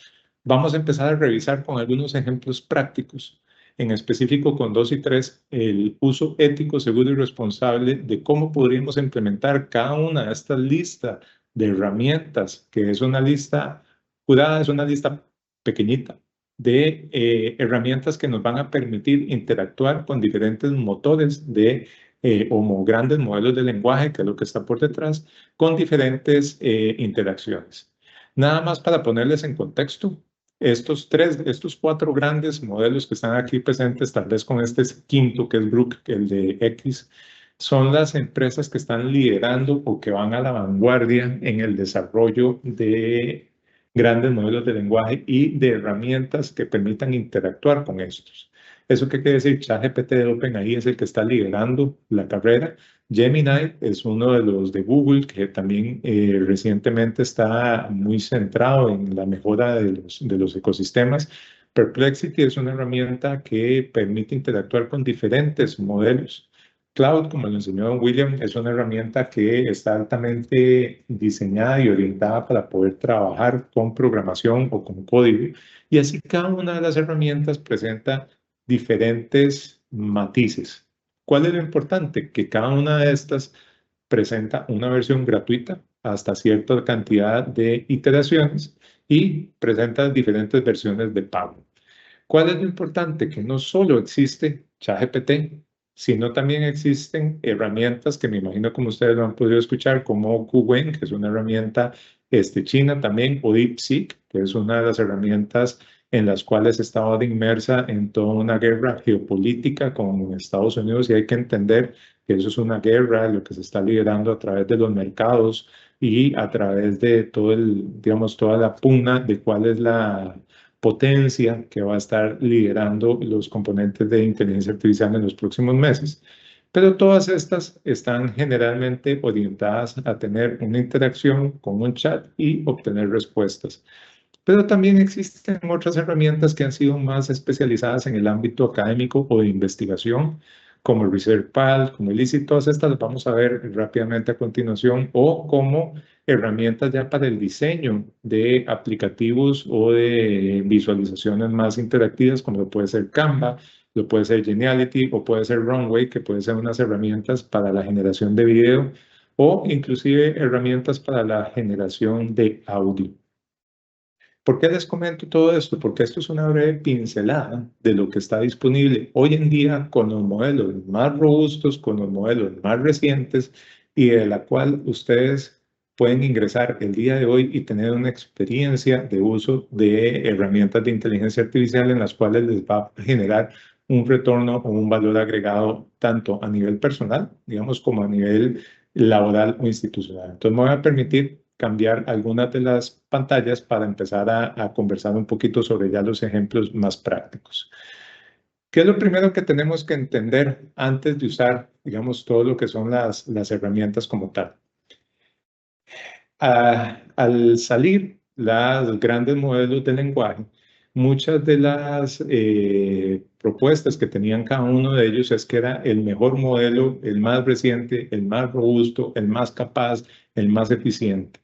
vamos a empezar a revisar con algunos ejemplos prácticos, en específico con 2 y 3, el uso ético, seguro y responsable de cómo podríamos implementar cada una de estas listas de herramientas, que es una lista curada, es una lista pequeñita de herramientas que nos van a permitir interactuar con diferentes motores o grandes modelos de lenguaje, que es lo que está por detrás, con diferentes interacciones. Nada más para ponerles en contexto, estos 4 grandes modelos que están aquí presentes, tal vez con este quinto, que es Brook, el de X, son las empresas que están liderando o que van a la vanguardia en el desarrollo de grandes modelos de lenguaje y de herramientas que permitan interactuar con estos. ¿Eso qué quiere decir? ChatGPT de OpenAI es el que está liderando la carrera. Gemini es uno de los de Google, que también recientemente está muy centrado en la mejora de los ecosistemas. Perplexity es una herramienta que permite interactuar con diferentes modelos. Cloud, como lo enseñó don William, es una herramienta que está altamente diseñada y orientada para poder trabajar con programación o con código. Y así cada una de las herramientas presenta diferentes matices. ¿Cuál es lo importante? Que cada una de estas presenta una versión gratuita hasta cierta cantidad de iteraciones y presenta diferentes versiones de pago. ¿Cuál es lo importante? Que no solo existe ChatGPT, sino también existen herramientas que me imagino como ustedes lo han podido escuchar, como Kuwen, que es una herramienta china también, o DeepSeek, que es una de las herramientas en las cuales estaba inmersa en toda una guerra geopolítica con Estados Unidos, y hay que entender que eso es una guerra, lo que se está liderando a través de los mercados y a través de todo digamos, toda la pugna de cuál es la potencia que va a estar liderando los componentes de inteligencia artificial en los próximos meses. Pero todas estas están generalmente orientadas a tener una interacción con un chat y obtener respuestas. Pero también existen otras herramientas que han sido más especializadas en el ámbito académico o de investigación, como ResearchPal, como ELISI. Todas estas las vamos a ver rápidamente a continuación, o como herramientas ya para el diseño de aplicativos o de visualizaciones más interactivas, como lo puede ser Canva, lo puede ser Geniality o puede ser Runway, que pueden ser unas herramientas para la generación de video o inclusive herramientas para la generación de audio. ¿Por qué les comento todo esto? Porque esto es una breve pincelada de lo que está disponible hoy en día con los modelos más robustos, con los modelos más recientes, y de la cual ustedes pueden ingresar el día de hoy y tener una experiencia de uso de herramientas de inteligencia artificial en las cuales les va a generar un retorno o un valor agregado tanto a nivel personal, digamos, como a nivel laboral o institucional. Entonces me voy a permitir cambiar algunas de las pantallas para empezar a conversar un poquito sobre ya los ejemplos más prácticos. ¿Qué es lo primero que tenemos que entender antes de usar, digamos, todo lo que son las herramientas como tal? Al salir los grandes modelos de lenguaje, muchas de las propuestas que tenían cada uno de ellos es que era el mejor modelo, el más reciente, el más robusto, el más capaz, el más eficiente.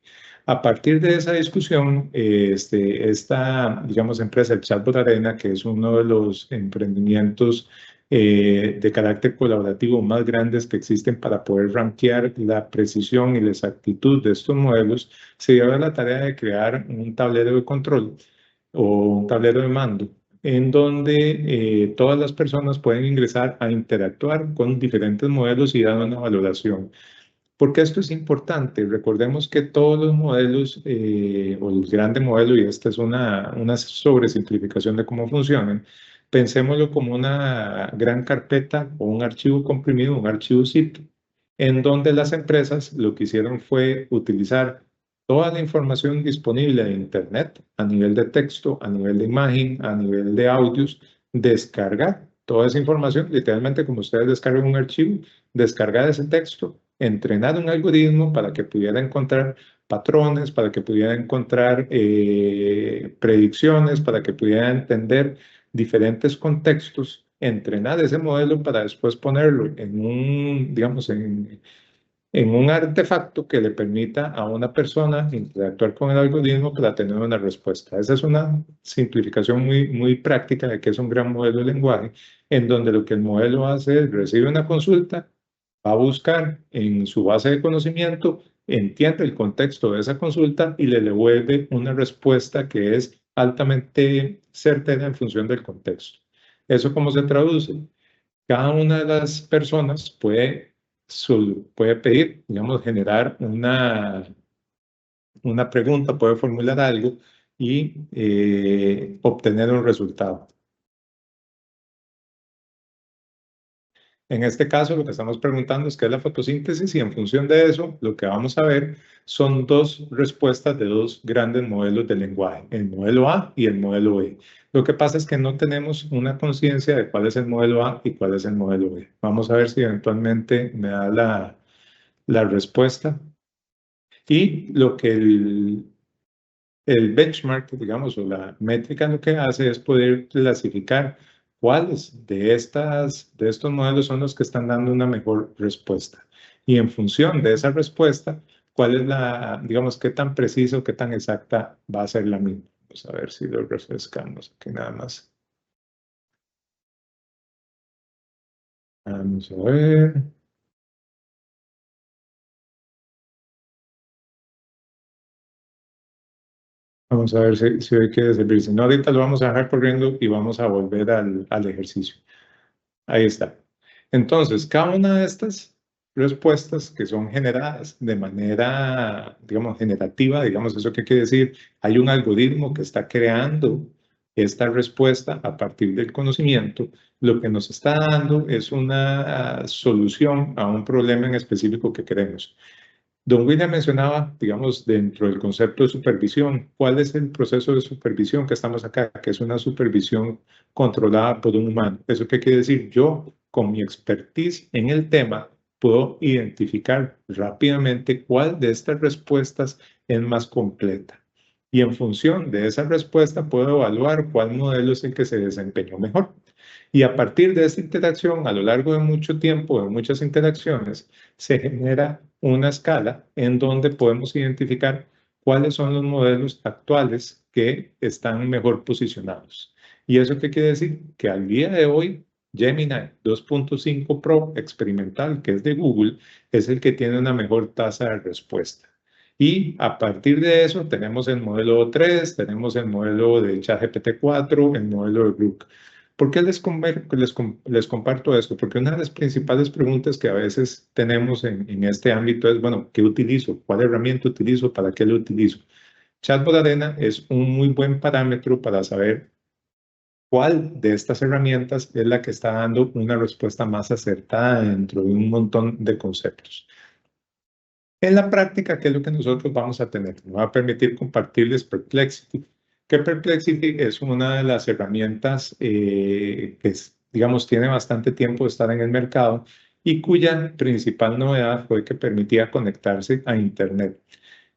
A partir de esa discusión, esta, digamos, empresa, el Chatbot Arena, que es uno de los emprendimientos de carácter colaborativo más grandes que existen para poder rankear la precisión y la exactitud de estos modelos, se dio a la tarea de crear un tablero de control o un tablero de mando en donde todas las personas pueden ingresar a interactuar con diferentes modelos y dar una valoración. ¿Por qué esto es importante? Recordemos que todos los modelos, o el grande modelo, y esta es una sobresimplificación de cómo funcionan, pensémoslo como una gran carpeta o un archivo comprimido, un archivo zip, en donde las empresas lo que hicieron fue utilizar toda la información disponible de Internet a nivel de texto, a nivel de imagen, a nivel de audios, descargar toda esa información, literalmente como ustedes descargan un archivo, descargar ese texto, entrenar un algoritmo para que pudiera encontrar patrones, para que pudiera encontrar predicciones, para que pudiera entender diferentes contextos, entrenar ese modelo para después ponerlo en un, digamos, en un artefacto que le permita a una persona interactuar con el algoritmo para tener una respuesta. Esa es una simplificación muy, muy práctica de que es un gran modelo de lenguaje, en donde lo que el modelo hace es recibir una consulta, va a buscar en su base de conocimiento, entiende el contexto de esa consulta y le devuelve una respuesta que es altamente certera en función del contexto. ¿Eso cómo se traduce? Cada una de las personas puede pedir, digamos, generar una pregunta, puede formular algo y obtener un resultado. En este caso, lo que estamos preguntando es qué es la fotosíntesis, y en función de eso, lo que vamos a ver son dos respuestas de dos grandes modelos de lenguaje, el modelo A y el modelo B. Lo que pasa es que no tenemos una conciencia de cuál es el modelo A y cuál es el modelo B. Vamos a ver si eventualmente me da la respuesta. Y lo que el benchmark, digamos, o la métrica lo que hace es poder clasificar cuáles de estos modelos son los que están dando una mejor respuesta. Y en función de esa respuesta, cuál es digamos, qué tan precisa o qué tan exacta va a ser la misma. Vamos a ver si lo refrescamos aquí nada más. Vamos a ver. Vamos a ver si hoy quiere servir. Si no, ahorita lo vamos a dejar corriendo y vamos a volver al ejercicio. Ahí está. Entonces, cada una de estas respuestas que son generadas de manera, digamos, generativa, digamos, ¿eso qué quiere decir? Hay un algoritmo que está creando esta respuesta a partir del conocimiento. Lo que nos está dando es una solución a un problema en específico que queremos. Don William mencionaba, digamos, dentro del concepto de supervisión, ¿cuál es el proceso de supervisión que estamos acá? Que es una supervisión controlada por un humano. ¿Eso qué quiere decir? Yo, con mi expertise en el tema, puedo identificar rápidamente cuál de estas respuestas es más completa. Y en función de esa respuesta, puedo evaluar cuál modelo es el que se desempeñó mejor. Y a partir de esta interacción, a lo largo de mucho tiempo, de muchas interacciones, se genera una escala en donde podemos identificar cuáles son los modelos actuales que están mejor posicionados. ¿Y eso qué quiere decir? Que al día de hoy, Gemini 2.5 Pro experimental, que es de Google, es el que tiene una mejor tasa de respuesta. Y a partir de eso tenemos el modelo 3, tenemos el modelo de ChatGPT 4, el modelo de Grok. ¿Por qué les comparto esto? Porque una de las principales preguntas que a veces tenemos en este ámbito es, bueno, ¿qué utilizo? ¿Cuál herramienta utilizo? ¿Para qué lo utilizo? Chatbot Arena es un muy buen parámetro para saber cuál de estas herramientas es la que está dando una respuesta más acertada dentro de un montón de conceptos. En la práctica, ¿qué es lo que nosotros vamos a tener? Me va a permitir compartirles Perplexity. Que Perplexity es una de las herramientas que, digamos, tiene bastante tiempo de estar en el mercado y cuya principal novedad fue que permitía conectarse a Internet.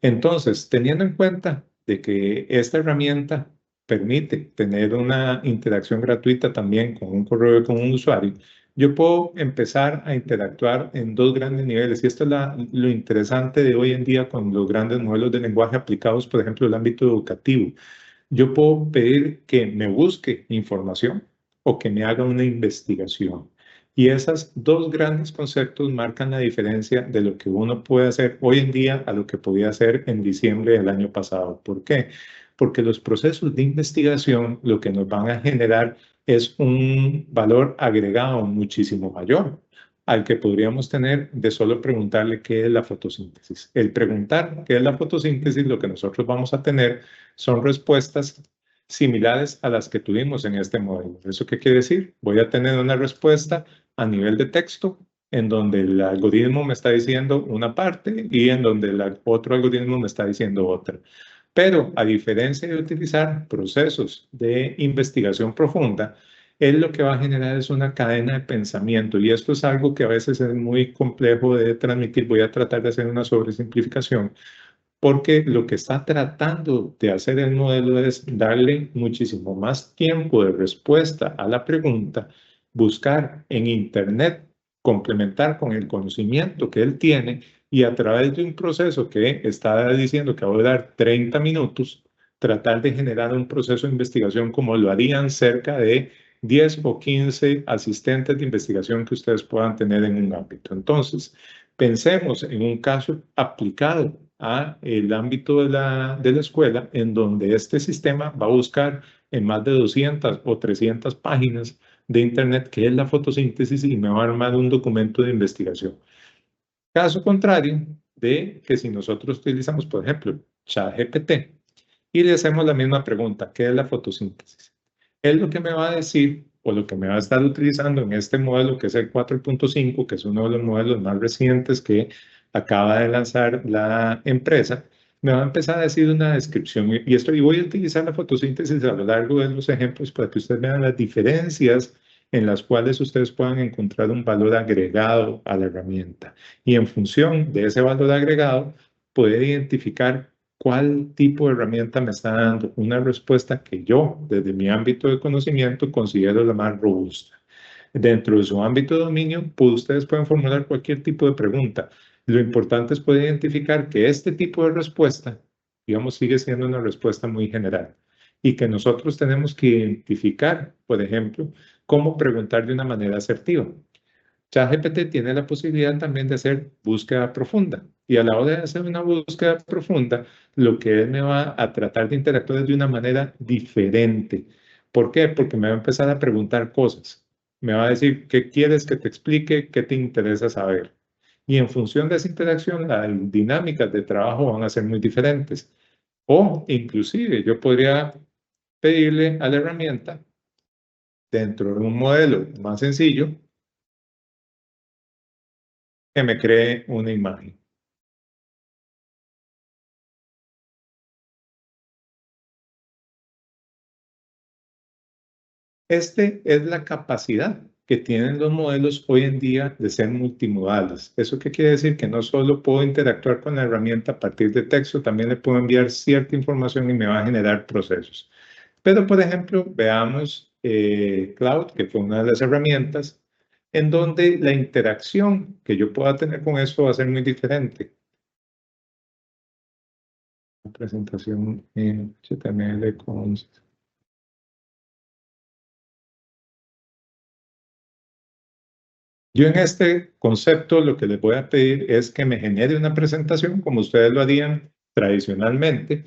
Entonces, teniendo en cuenta de que esta herramienta permite tener una interacción gratuita también con un correo con un usuario, yo puedo empezar a interactuar en dos grandes niveles. Y esto es lo interesante de hoy en día con los grandes modelos de lenguaje aplicados, por ejemplo, el ámbito educativo. Yo puedo pedir que me busque información o que me haga una investigación. Y esos dos grandes conceptos marcan la diferencia de lo que uno puede hacer hoy en día a lo que podía hacer en diciembre del año pasado. ¿Por qué? Porque los procesos de investigación lo que nos van a generar es un valor agregado muchísimo mayor al que podríamos tener de solo preguntarle qué es la fotosíntesis. El preguntar qué es la fotosíntesis, lo que nosotros vamos a tener son respuestas similares a las que tuvimos en este modelo. ¿Eso qué quiere decir? Voy a tener una respuesta a nivel de texto en donde el algoritmo me está diciendo una parte y en donde el otro algoritmo me está diciendo otra. Pero a diferencia de utilizar procesos de investigación profunda, él lo que va a generar es una cadena de pensamiento y esto es algo que a veces es muy complejo de transmitir. Voy a tratar de hacer una sobresimplificación porque lo que está tratando de hacer el modelo es darle muchísimo más tiempo de respuesta a la pregunta, buscar en Internet, complementar con el conocimiento que él tiene y a través de un proceso que está diciendo que va a dar 30 minutos, tratar de generar un proceso de investigación como lo harían cerca de 10 o 15 asistentes de investigación que ustedes puedan tener en un ámbito. Entonces, pensemos en un caso aplicado a el ámbito de la escuela, en donde este sistema va a buscar en más de 200 o 300 páginas de Internet qué es la fotosíntesis y me va a armar un documento de investigación. Caso contrario de que si nosotros utilizamos, por ejemplo, ChatGPT y le hacemos la misma pregunta, ¿qué es la fotosíntesis? Él lo que me va a decir o lo que me va a estar utilizando en este modelo que es el 4.5, que es uno de los modelos más recientes que acaba de lanzar la empresa, me va a empezar a decir una descripción y voy a utilizar la fotosíntesis a lo largo de los ejemplos para que ustedes vean las diferencias en las cuales ustedes puedan encontrar un valor agregado a la herramienta. Y en función de ese valor agregado, poder identificar cuál tipo de herramienta me está dando una respuesta que yo, desde mi ámbito de conocimiento, considero la más robusta. Dentro de su ámbito de dominio, pues ustedes pueden formular cualquier tipo de pregunta. Lo importante es poder identificar que este tipo de respuesta, digamos, sigue siendo una respuesta muy general y que nosotros tenemos que identificar, por ejemplo, cómo preguntar de una manera asertiva. ChatGPT tiene la posibilidad también de hacer búsqueda profunda. Y a la hora de hacer una búsqueda profunda, lo que él me va a tratar de interactuar es de una manera diferente. ¿Por qué? Porque me va a empezar a preguntar cosas. Me va a decir, ¿qué quieres que te explique? ¿Qué te interesa saber? Y en función de esa interacción, las dinámicas de trabajo van a ser muy diferentes. O inclusive yo podría pedirle a la herramienta, dentro de un modelo más sencillo, que me cree una imagen. Este es la capacidad que tienen los modelos hoy en día de ser multimodales. ¿Eso qué quiere decir? Que no solo puedo interactuar con la herramienta a partir de texto, también le puedo enviar cierta información y me va a generar procesos. Pero, por ejemplo, veamos Cloud, que fue una de las herramientas, en donde la interacción que yo pueda tener con esto va a ser muy diferente. La presentación en HTML con... Yo en este concepto lo que les voy a pedir es que me genere una presentación, como ustedes lo harían tradicionalmente,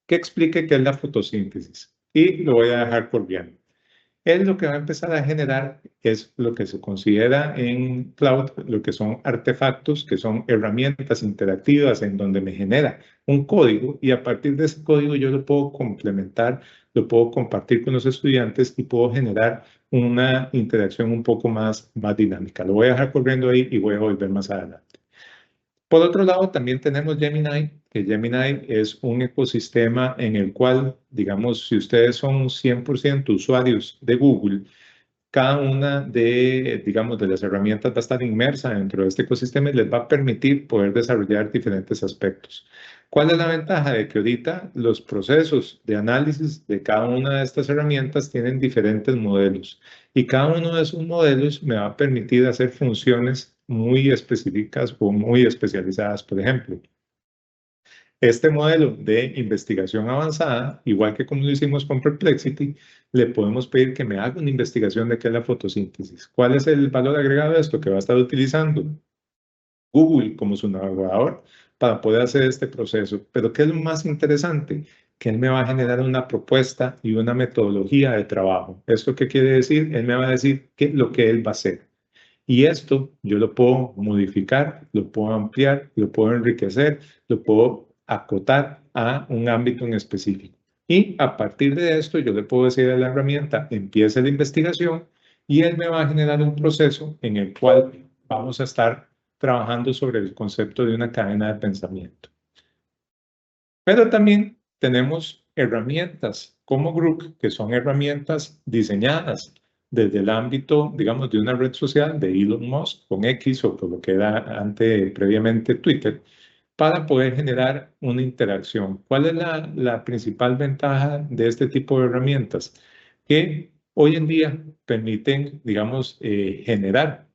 que explique qué es la fotosíntesis. Y lo voy a dejar por bien. Él lo que va a empezar a generar es lo que se considera en Cloud, lo que son artefactos, que son herramientas interactivas en donde me genera un código y a partir de ese código yo lo puedo complementar, lo puedo compartir con los estudiantes y puedo generar una interacción un poco más dinámica. Lo voy a dejar corriendo ahí y voy a volver más adelante. Por otro lado, también tenemos Gemini, que Gemini es un ecosistema en el cual, digamos, si ustedes son 100% usuarios de Google, cada una de, digamos, de las herramientas va a estar inmersa dentro de este ecosistema y les va a permitir poder desarrollar diferentes aspectos. ¿Cuál es la ventaja? De que ahorita los procesos de análisis de cada una de estas herramientas tienen diferentes modelos y cada uno de esos modelos me va a permitir hacer funciones muy específicas o muy especializadas. Por ejemplo, este modelo de investigación avanzada, igual que como lo hicimos con Perplexity, le podemos pedir que me haga una investigación de qué es la fotosíntesis. ¿Cuál es el valor agregado de esto que va a estar utilizando Google como su navegador para poder hacer este proceso? Pero ¿qué es lo más interesante? Que él me va a generar una propuesta y una metodología de trabajo. ¿Esto qué quiere decir? Él me va a decir lo que él va a hacer. Y esto yo lo puedo modificar, lo puedo ampliar, lo puedo enriquecer, lo puedo acotar a un ámbito en específico. Y a partir de esto yo le puedo decir a la herramienta, empiece la investigación y él me va a generar un proceso en el cual vamos a estar trabajando sobre el concepto de una cadena de pensamiento. Pero también tenemos herramientas como Group, que son herramientas diseñadas desde el ámbito, digamos, de una red social de Elon Musk con X o por lo que era previamente Twitter, para poder generar una interacción. ¿Cuál es la principal ventaja de este tipo de herramientas? Que hoy en día permiten, digamos, generar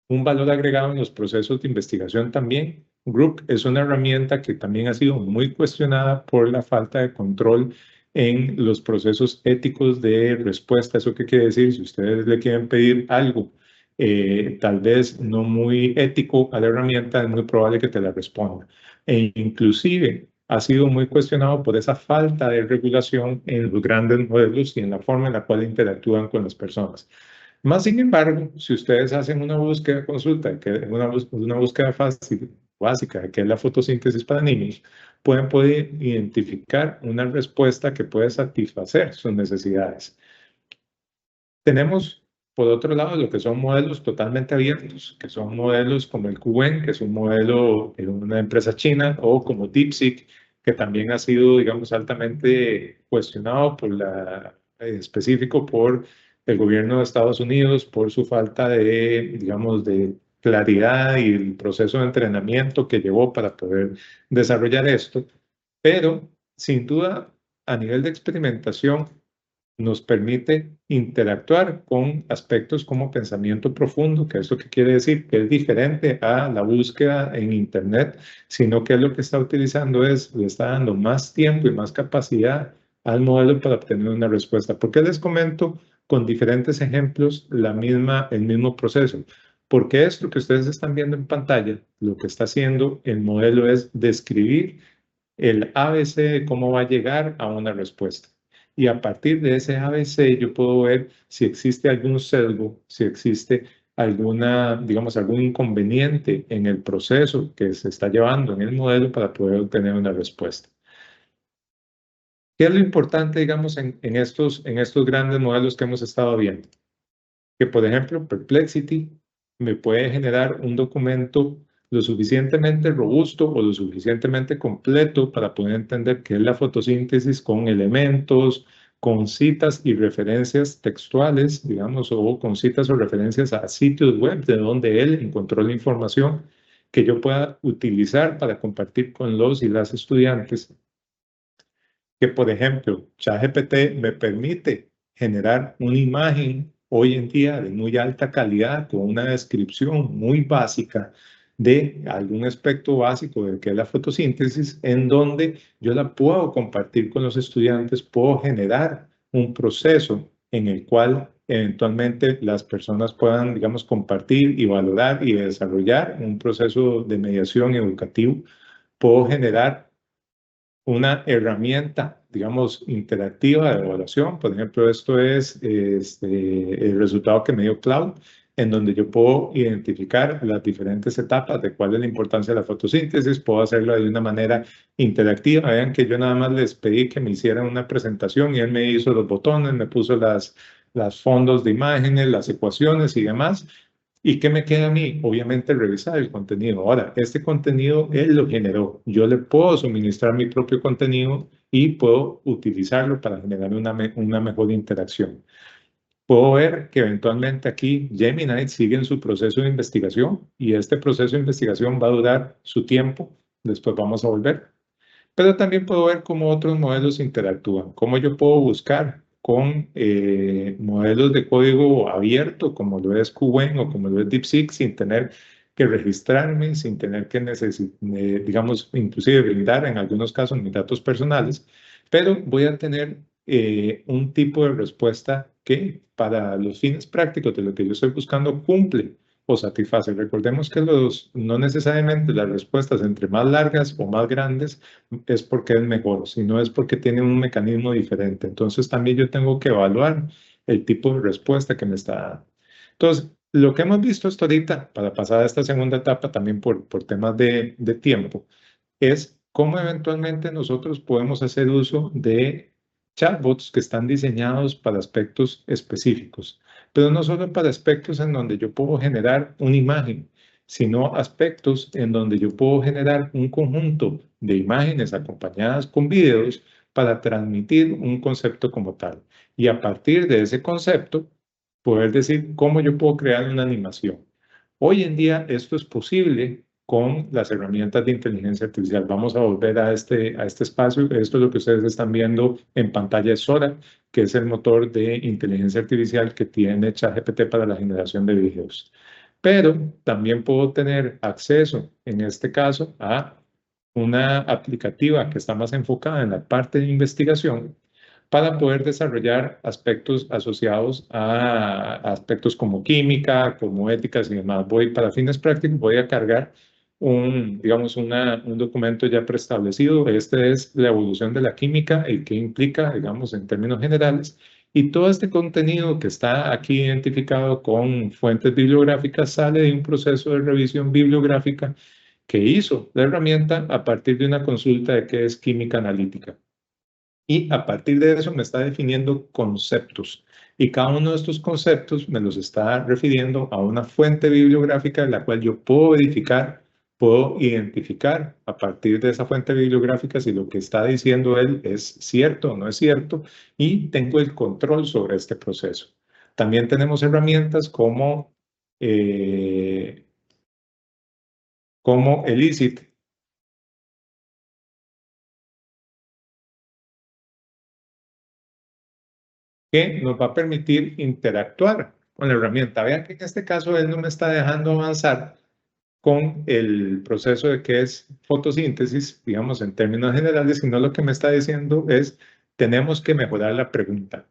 un valor agregado en los procesos de investigación también. Group es una herramienta que también ha sido muy cuestionada por la falta de control en los procesos éticos de respuesta. ¿Eso qué quiere decir? Si ustedes le quieren pedir algo, tal vez no muy ético a la herramienta, es muy probable que te la responda. E inclusive ha sido muy cuestionado por esa falta de regulación en los grandes modelos y en la forma en la cual interactúan con las personas. Más sin embargo, si ustedes hacen una búsqueda consulta, una búsqueda fácil, básica, que es la fotosíntesis para niños, pueden poder identificar una respuesta que puede satisfacer sus necesidades. Tenemos, por otro lado, lo que son modelos totalmente abiertos, que son modelos como el Qwen, que es un modelo de una empresa china, o como DeepSeek, que también ha sido, digamos, altamente cuestionado específico por el gobierno de Estados Unidos por su falta de, digamos, de claridad y el proceso de entrenamiento que llevó para poder desarrollar esto. Pero, sin duda, a nivel de experimentación, nos permite interactuar con aspectos como pensamiento profundo, que es lo que quiere decir que es diferente a la búsqueda en Internet, sino que lo que está utilizando le está dando más tiempo y más capacidad al modelo para obtener una respuesta. ¿Por qué les comento con diferentes ejemplos el mismo proceso? Porque esto que ustedes están viendo en pantalla, lo que está haciendo el modelo es describir el ABC de cómo va a llegar a una respuesta. Y a partir de ese ABC yo puedo ver si existe algún sesgo, si existe alguna, digamos, algún inconveniente en el proceso que se está llevando en el modelo para poder obtener una respuesta. ¿Qué es lo importante, digamos, en estos grandes modelos que hemos estado viendo? Que, por ejemplo, Perplexity me puede generar un documento lo suficientemente robusto o lo suficientemente completo para poder entender qué es la fotosíntesis con elementos, con citas y referencias textuales, digamos, o con citas o referencias a sitios web de donde él encontró la información que yo pueda utilizar para compartir con los y las estudiantes. Que, por ejemplo, ChatGPT me permite generar una imagen hoy en día de muy alta calidad con una descripción muy básica de algún aspecto básico de que es la fotosíntesis, en donde yo la puedo compartir con los estudiantes, puedo generar un proceso en el cual eventualmente las personas puedan, digamos, compartir y valorar y desarrollar un proceso de mediación educativo. Puedo generar una herramienta, digamos, interactiva de evaluación. Por ejemplo, esto es el resultado que me dio Cloud, en donde yo puedo identificar las diferentes etapas de cuál es la importancia de la fotosíntesis. Puedo hacerlo de una manera interactiva. Vean que yo nada más les pedí que me hicieran una presentación y él me hizo los botones, me puso las fondos de imágenes, las ecuaciones y demás. ¿Y qué me queda a mí? Obviamente revisar el contenido. Ahora, este contenido él lo generó. Yo le puedo suministrar mi propio contenido y puedo utilizarlo para generar una mejor interacción. Puedo ver que eventualmente aquí Gemini sigue en su proceso de investigación y este proceso de investigación va a durar su tiempo. Después vamos a volver. Pero también puedo ver cómo otros modelos interactúan, cómo yo puedo buscar con modelos de código abierto, como lo es Qwen o como lo es DeepSeek, sin tener que registrarme, sin tener que digamos, inclusive brindar en algunos casos mis datos personales, pero voy a tener un tipo de respuesta que para los fines prácticos de lo que yo estoy buscando cumple o satisface. Recordemos que no necesariamente las respuestas entre más largas o más grandes es porque es mejor, sino es porque tiene un mecanismo diferente. Entonces también yo tengo que evaluar el tipo de respuesta que me está dando. Entonces, lo que hemos visto hasta ahorita, para pasar a esta segunda etapa también por temas de tiempo, es cómo eventualmente nosotros podemos hacer uso de chatbots que están diseñados para aspectos específicos, pero no solo para aspectos en donde yo puedo generar una imagen, sino aspectos en donde yo puedo generar un conjunto de imágenes acompañadas con videos para transmitir un concepto como tal. Y a partir de ese concepto, poder decir cómo yo puedo crear una animación. Hoy en día esto es posible con las herramientas de inteligencia artificial. Vamos a volver a este espacio. Esto es lo que ustedes están viendo en pantalla, es Sora, que es el motor de inteligencia artificial que tiene ChatGPT para la generación de videos. Pero también puedo tener acceso, en este caso, a una aplicativa que está más enfocada en la parte de investigación para poder desarrollar aspectos asociados a aspectos como química, como éticas y demás. Para fines prácticos, voy a cargar digamos, un documento ya preestablecido. Este es la evolución de la química y qué implica, digamos, en términos generales. Y todo este contenido que está aquí identificado con fuentes bibliográficas sale de un proceso de revisión bibliográfica que hizo la herramienta a partir de una consulta de qué es química analítica. Y a partir de eso me está definiendo conceptos. Y cada uno de estos conceptos me los está refiriendo a una fuente bibliográfica en la cual yo puedo verificar, puedo identificar a partir de esa fuente bibliográfica si lo que está diciendo él es cierto o no es cierto y tengo el control sobre este proceso. También tenemos herramientas como Elicit, que nos va a permitir interactuar con la herramienta. Vean que en este caso él no me está dejando avanzar con el proceso de qué es fotosíntesis, digamos en términos generales, sino lo que me está diciendo es, tenemos que mejorar la pregunta.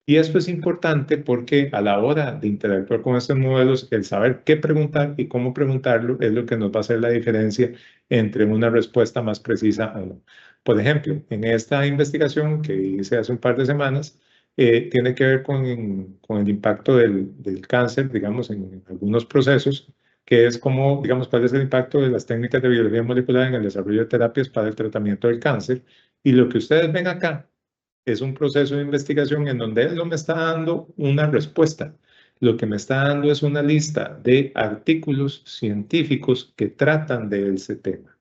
Y esto es importante porque a la hora de interactuar con estos modelos, el saber qué preguntar y cómo preguntarlo es lo que nos va a hacer la diferencia entre una respuesta más precisa o no. Por ejemplo, en esta investigación que hice hace un par de semanas, tiene que ver con el impacto del cáncer, digamos, en algunos procesos, que es como, digamos, cuál es el impacto de las técnicas de biología molecular en el desarrollo de terapias para el tratamiento del cáncer. Y lo que ustedes ven acá es un proceso de investigación en donde él no me está dando una respuesta. Lo que me está dando es una lista de artículos científicos que tratan de ese tema.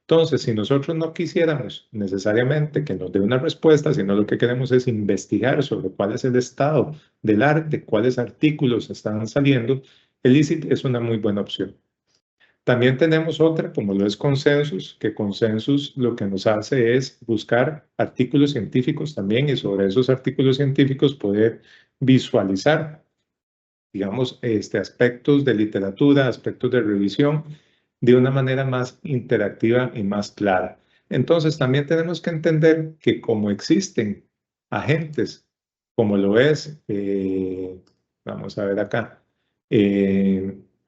Entonces, si nosotros no quisiéramos necesariamente que nos dé una respuesta, sino lo que queremos es investigar sobre cuál es el estado del arte, cuáles artículos están saliendo, el ICIT es una muy buena opción. También tenemos otra, como lo es Consensus, que Consensus lo que nos hace es buscar artículos científicos también y sobre esos artículos científicos poder visualizar, digamos, aspectos de literatura, aspectos de revisión, de una manera más interactiva y más clara. Entonces, también tenemos que entender que como existen agentes, como lo es, vamos a ver acá,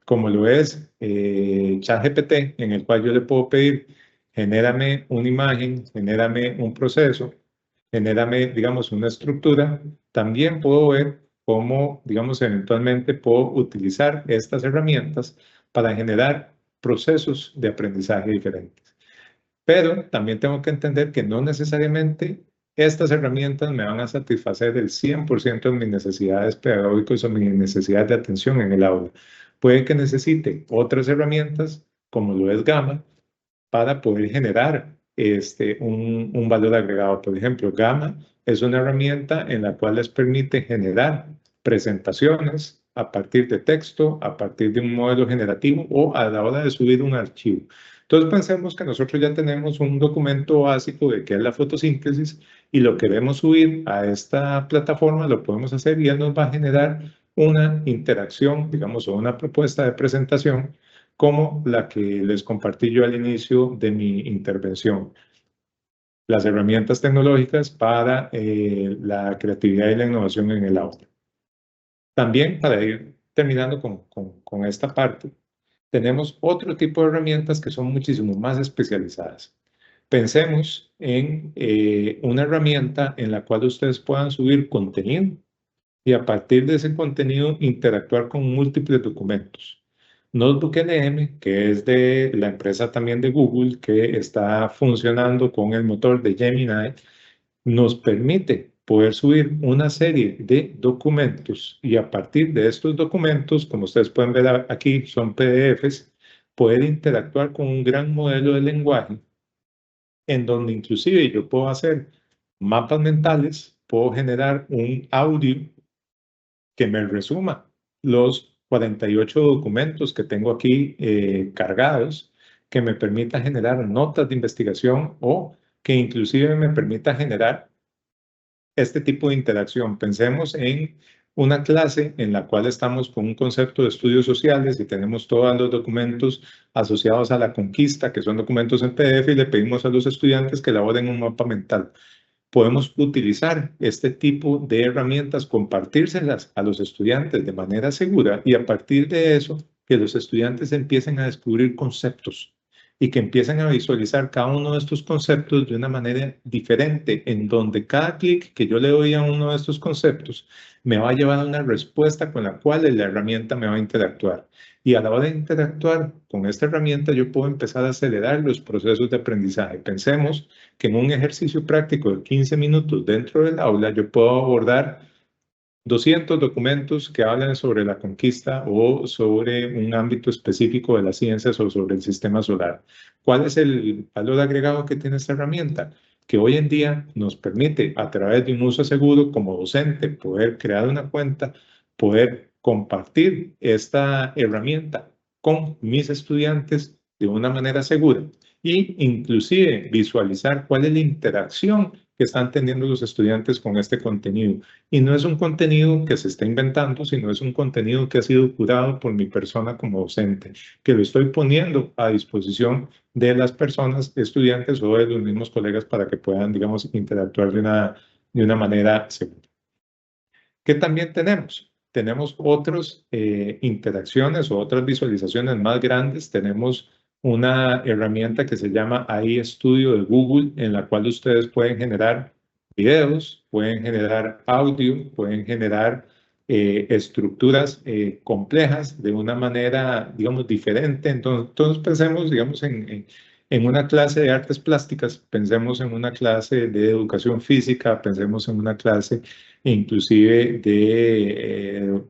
como lo es ChatGPT, en el cual yo le puedo pedir, genérame una imagen, genérame un proceso, genérame, digamos, una estructura, también puedo ver cómo, digamos, eventualmente puedo utilizar estas herramientas para generar procesos de aprendizaje diferentes. Pero también tengo que entender que no necesariamente estas herramientas me van a satisfacer el 100% de mis necesidades pedagógicas o mis necesidades de atención en el aula. Puede que necesite otras herramientas, como lo es Gamma, para poder generar un valor agregado. Por ejemplo, Gamma es una herramienta en la cual les permite generar presentaciones a partir de texto, a partir de un modelo generativo o a la hora de subir un archivo. Entonces pensemos que nosotros ya tenemos un documento básico de qué es la fotosíntesis y lo queremos subir a esta plataforma, lo podemos hacer y él nos va a generar una interacción, digamos, o una propuesta de presentación como la que les compartí yo al inicio de mi intervención. Las herramientas tecnológicas para la creatividad y la innovación en el aula. También, para ir terminando con esta parte, tenemos otro tipo de herramientas que son muchísimo más especializadas. Pensemos en una herramienta en la cual ustedes puedan subir contenido y a partir de ese contenido interactuar con múltiples documentos. NotebookLM, que es de la empresa también de Google, que está funcionando con el motor de Gemini, nos permite poder subir una serie de documentos y a partir de estos documentos, como ustedes pueden ver aquí, son PDFs, poder interactuar con un gran modelo de lenguaje en donde inclusive yo puedo hacer mapas mentales, puedo generar un audio que me resuma los 48 documentos que tengo aquí cargados, que me permita generar notas de investigación o que inclusive me permita generar este tipo de interacción. Pensemos en una clase en la cual estamos con un concepto de estudios sociales y tenemos todos los documentos asociados a la conquista, que son documentos en PDF, y le pedimos a los estudiantes que elaboren un mapa mental. Podemos utilizar este tipo de herramientas, compartírselas a los estudiantes de manera segura y a partir de eso que los estudiantes empiecen a descubrir conceptos y que empiecen a visualizar cada uno de estos conceptos de una manera diferente, en donde cada clic que yo le doy a uno de estos conceptos me va a llevar a una respuesta con la cual la herramienta me va a interactuar. Y a la hora de interactuar con esta herramienta, yo puedo empezar a acelerar los procesos de aprendizaje. Pensemos que en un ejercicio práctico de 15 minutos dentro del aula, yo puedo abordar 200 documentos que hablan sobre la conquista o sobre un ámbito específico de las ciencias o sobre el sistema solar. ¿Cuál es el valor agregado que tiene esta herramienta? Que hoy en día nos permite, a través de un uso seguro como docente, poder crear una cuenta, poder compartir esta herramienta con mis estudiantes de una manera segura e inclusive visualizar cuál es la interacción que están teniendo los estudiantes con este contenido. Y no es un contenido que se está inventando, sino es un contenido que ha sido curado por mi persona como docente, que lo estoy poniendo a disposición de las personas, estudiantes o de los mismos colegas para que puedan, digamos, interactuar de una manera segura. ¿Qué también tenemos? Tenemos otras interacciones o otras visualizaciones más grandes. Tenemos una herramienta que se llama AI Studio de Google, en la cual ustedes pueden generar videos, pueden generar audio, pueden generar estructuras complejas de una manera, digamos, diferente. Entonces pensemos, digamos, en una clase de artes plásticas, pensemos en una clase de educación física, pensemos en una clase inclusive de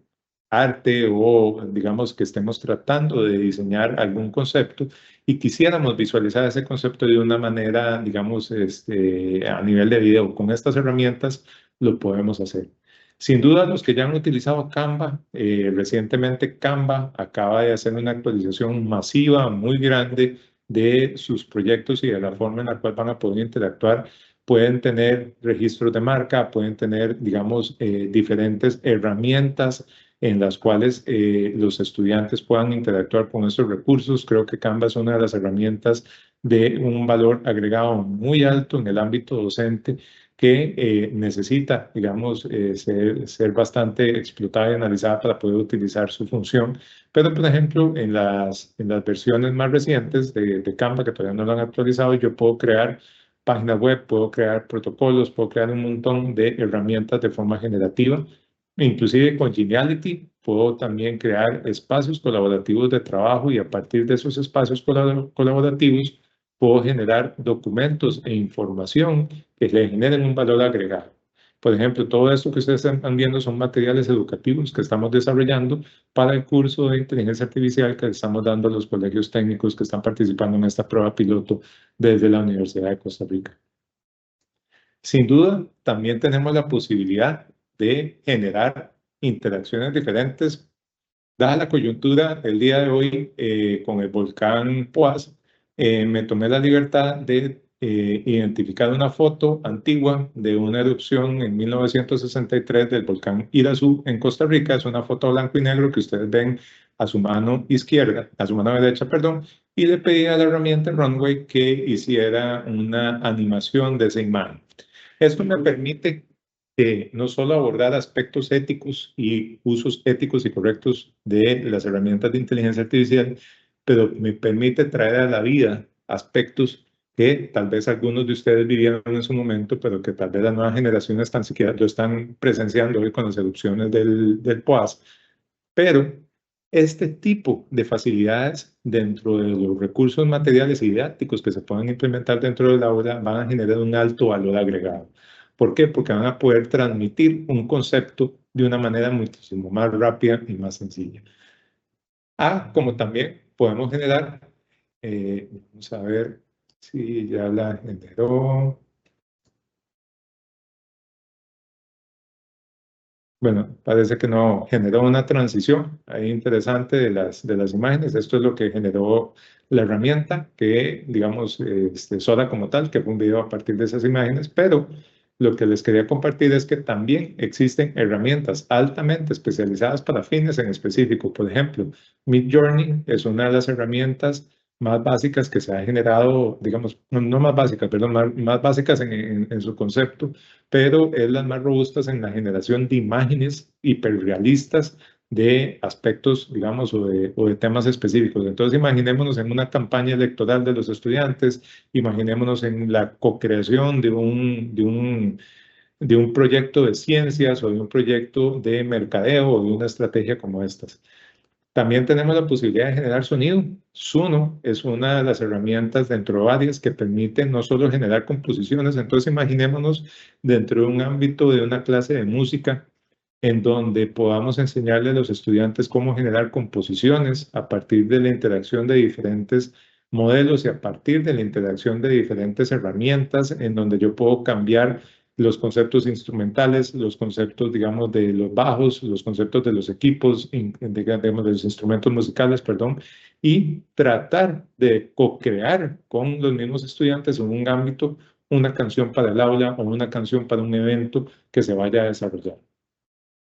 arte o digamos que estemos tratando de diseñar algún concepto y quisiéramos visualizar ese concepto de una manera, digamos, a nivel de video. Con estas herramientas lo podemos hacer. Sin duda, los que ya han utilizado Canva, recientemente Canva acaba de hacer una actualización masiva, muy grande de sus proyectos y de la forma en la cual van a poder interactuar. Pueden tener registros de marca, pueden tener, digamos, diferentes herramientas en las cuales los estudiantes puedan interactuar con estos recursos. Creo que Canva es una de las herramientas de un valor agregado muy alto en el ámbito docente que necesita, digamos, ser bastante explotada y analizada para poder utilizar su función. Pero, por ejemplo, en las versiones más recientes de Canva, que todavía no lo han actualizado, yo puedo crear páginas web, puedo crear protocolos, puedo crear un montón de herramientas de forma generativa. Inclusive con Geniality puedo también crear espacios colaborativos de trabajo y a partir de esos espacios colaborativos puedo generar documentos e información que le generen un valor agregado. Por ejemplo, todo esto que ustedes están viendo son materiales educativos que estamos desarrollando para el curso de inteligencia artificial que estamos dando a los colegios técnicos que están participando en esta prueba piloto desde la Universidad de Costa Rica. Sin duda, también tenemos la posibilidad de generar interacciones diferentes. Dada la coyuntura el día de hoy con el volcán Poás, me tomé la libertad de identificar una foto antigua de una erupción en 1963 del volcán Irazú en Costa Rica. Es una foto blanco y negro que ustedes ven a su mano izquierda, a su mano derecha, perdón, y le pedí a la herramienta Runway que hiciera una animación de esa imagen. Esto me permite no solo abordar aspectos éticos y usos éticos y correctos de las herramientas de inteligencia artificial, pero me permite traer a la vida aspectos que tal vez algunos de ustedes vivieron en su momento, pero que tal vez las nuevas generaciones tan siquiera lo están presenciando hoy con las erupciones del Poás. Pero este tipo de facilidades dentro de los recursos materiales y didácticos que se puedan implementar dentro del aula van a generar un alto valor agregado. ¿Por qué? Porque van a poder transmitir un concepto de una manera muchísimo más rápida y más sencilla. Como también podemos generar, vamos a ver si ya la generó. Bueno, parece que no generó una transición ahí interesante de las imágenes. Esto es lo que generó la herramienta, que digamos, sola como tal, que fue un video a partir de esas imágenes, pero lo que les quería compartir es que también existen herramientas altamente especializadas para fines en específico. Por ejemplo, Midjourney es una de las herramientas más básicas que se ha generado, digamos, no más básicas, perdón, más básicas en su concepto, pero es las más robustas en la generación de imágenes hiperrealistas de aspectos, digamos, o de temas específicos. Entonces, imaginémonos en una campaña electoral de los estudiantes, imaginémonos en la co-creación de un proyecto de ciencias o de un proyecto de mercadeo o de una estrategia como estas. También tenemos la posibilidad de generar sonido. Suno es una de las herramientas dentro de varias que permiten no solo generar composiciones. Entonces, imaginémonos dentro de un ámbito de una clase de música en donde podamos enseñarle a los estudiantes cómo generar composiciones a partir de la interacción de diferentes modelos y a partir de la interacción de diferentes herramientas en donde yo puedo cambiar los conceptos instrumentales, los conceptos, digamos, de los bajos, los conceptos de los equipos, digamos, de los instrumentos musicales, perdón, y tratar de co-crear con los mismos estudiantes en un ámbito una canción para el aula o una canción para un evento que se vaya a desarrollar.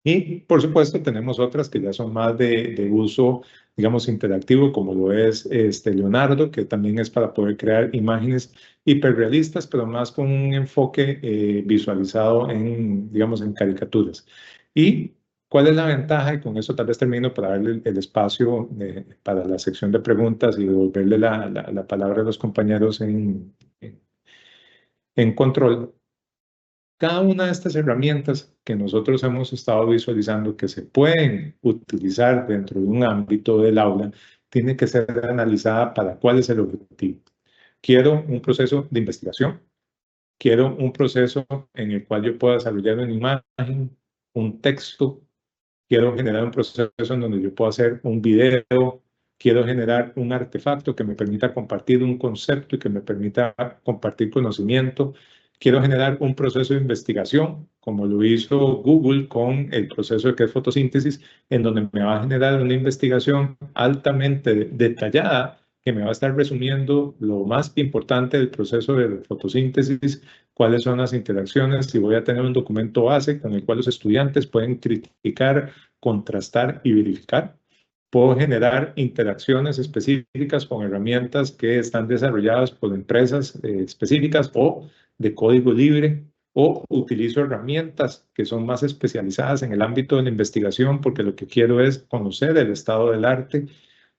Y, por supuesto, tenemos otras que ya son más de uso, digamos, interactivo, como lo es Leonardo, que también es para poder crear imágenes hiperrealistas, pero más con un enfoque visualizado en, digamos, en caricaturas. ¿Y cuál es la ventaja? Y con eso tal vez termino para darle el espacio para la sección de preguntas y devolverle la palabra a los compañeros en control. Cada una de estas herramientas que nosotros hemos estado visualizando que se pueden utilizar dentro de un ámbito del aula, tiene que ser analizada para cuál es el objetivo. Quiero un proceso de investigación, quiero un proceso en el cual yo pueda desarrollar una imagen, un texto, quiero generar un proceso en donde yo pueda hacer un video, quiero generar un artefacto que me permita compartir un concepto y que me permita compartir conocimiento. Quiero generar un proceso de investigación, como lo hizo Google con el proceso de que es fotosíntesis, en donde me va a generar una investigación altamente detallada que me va a estar resumiendo lo más importante del proceso de fotosíntesis, cuáles son las interacciones, y voy a tener un documento base con el cual los estudiantes pueden criticar, contrastar y verificar. Puedo generar interacciones específicas con herramientas que están desarrolladas por empresas específicas o de código libre, o utilizo herramientas que son más especializadas en el ámbito de la investigación porque lo que quiero es conocer el estado del arte,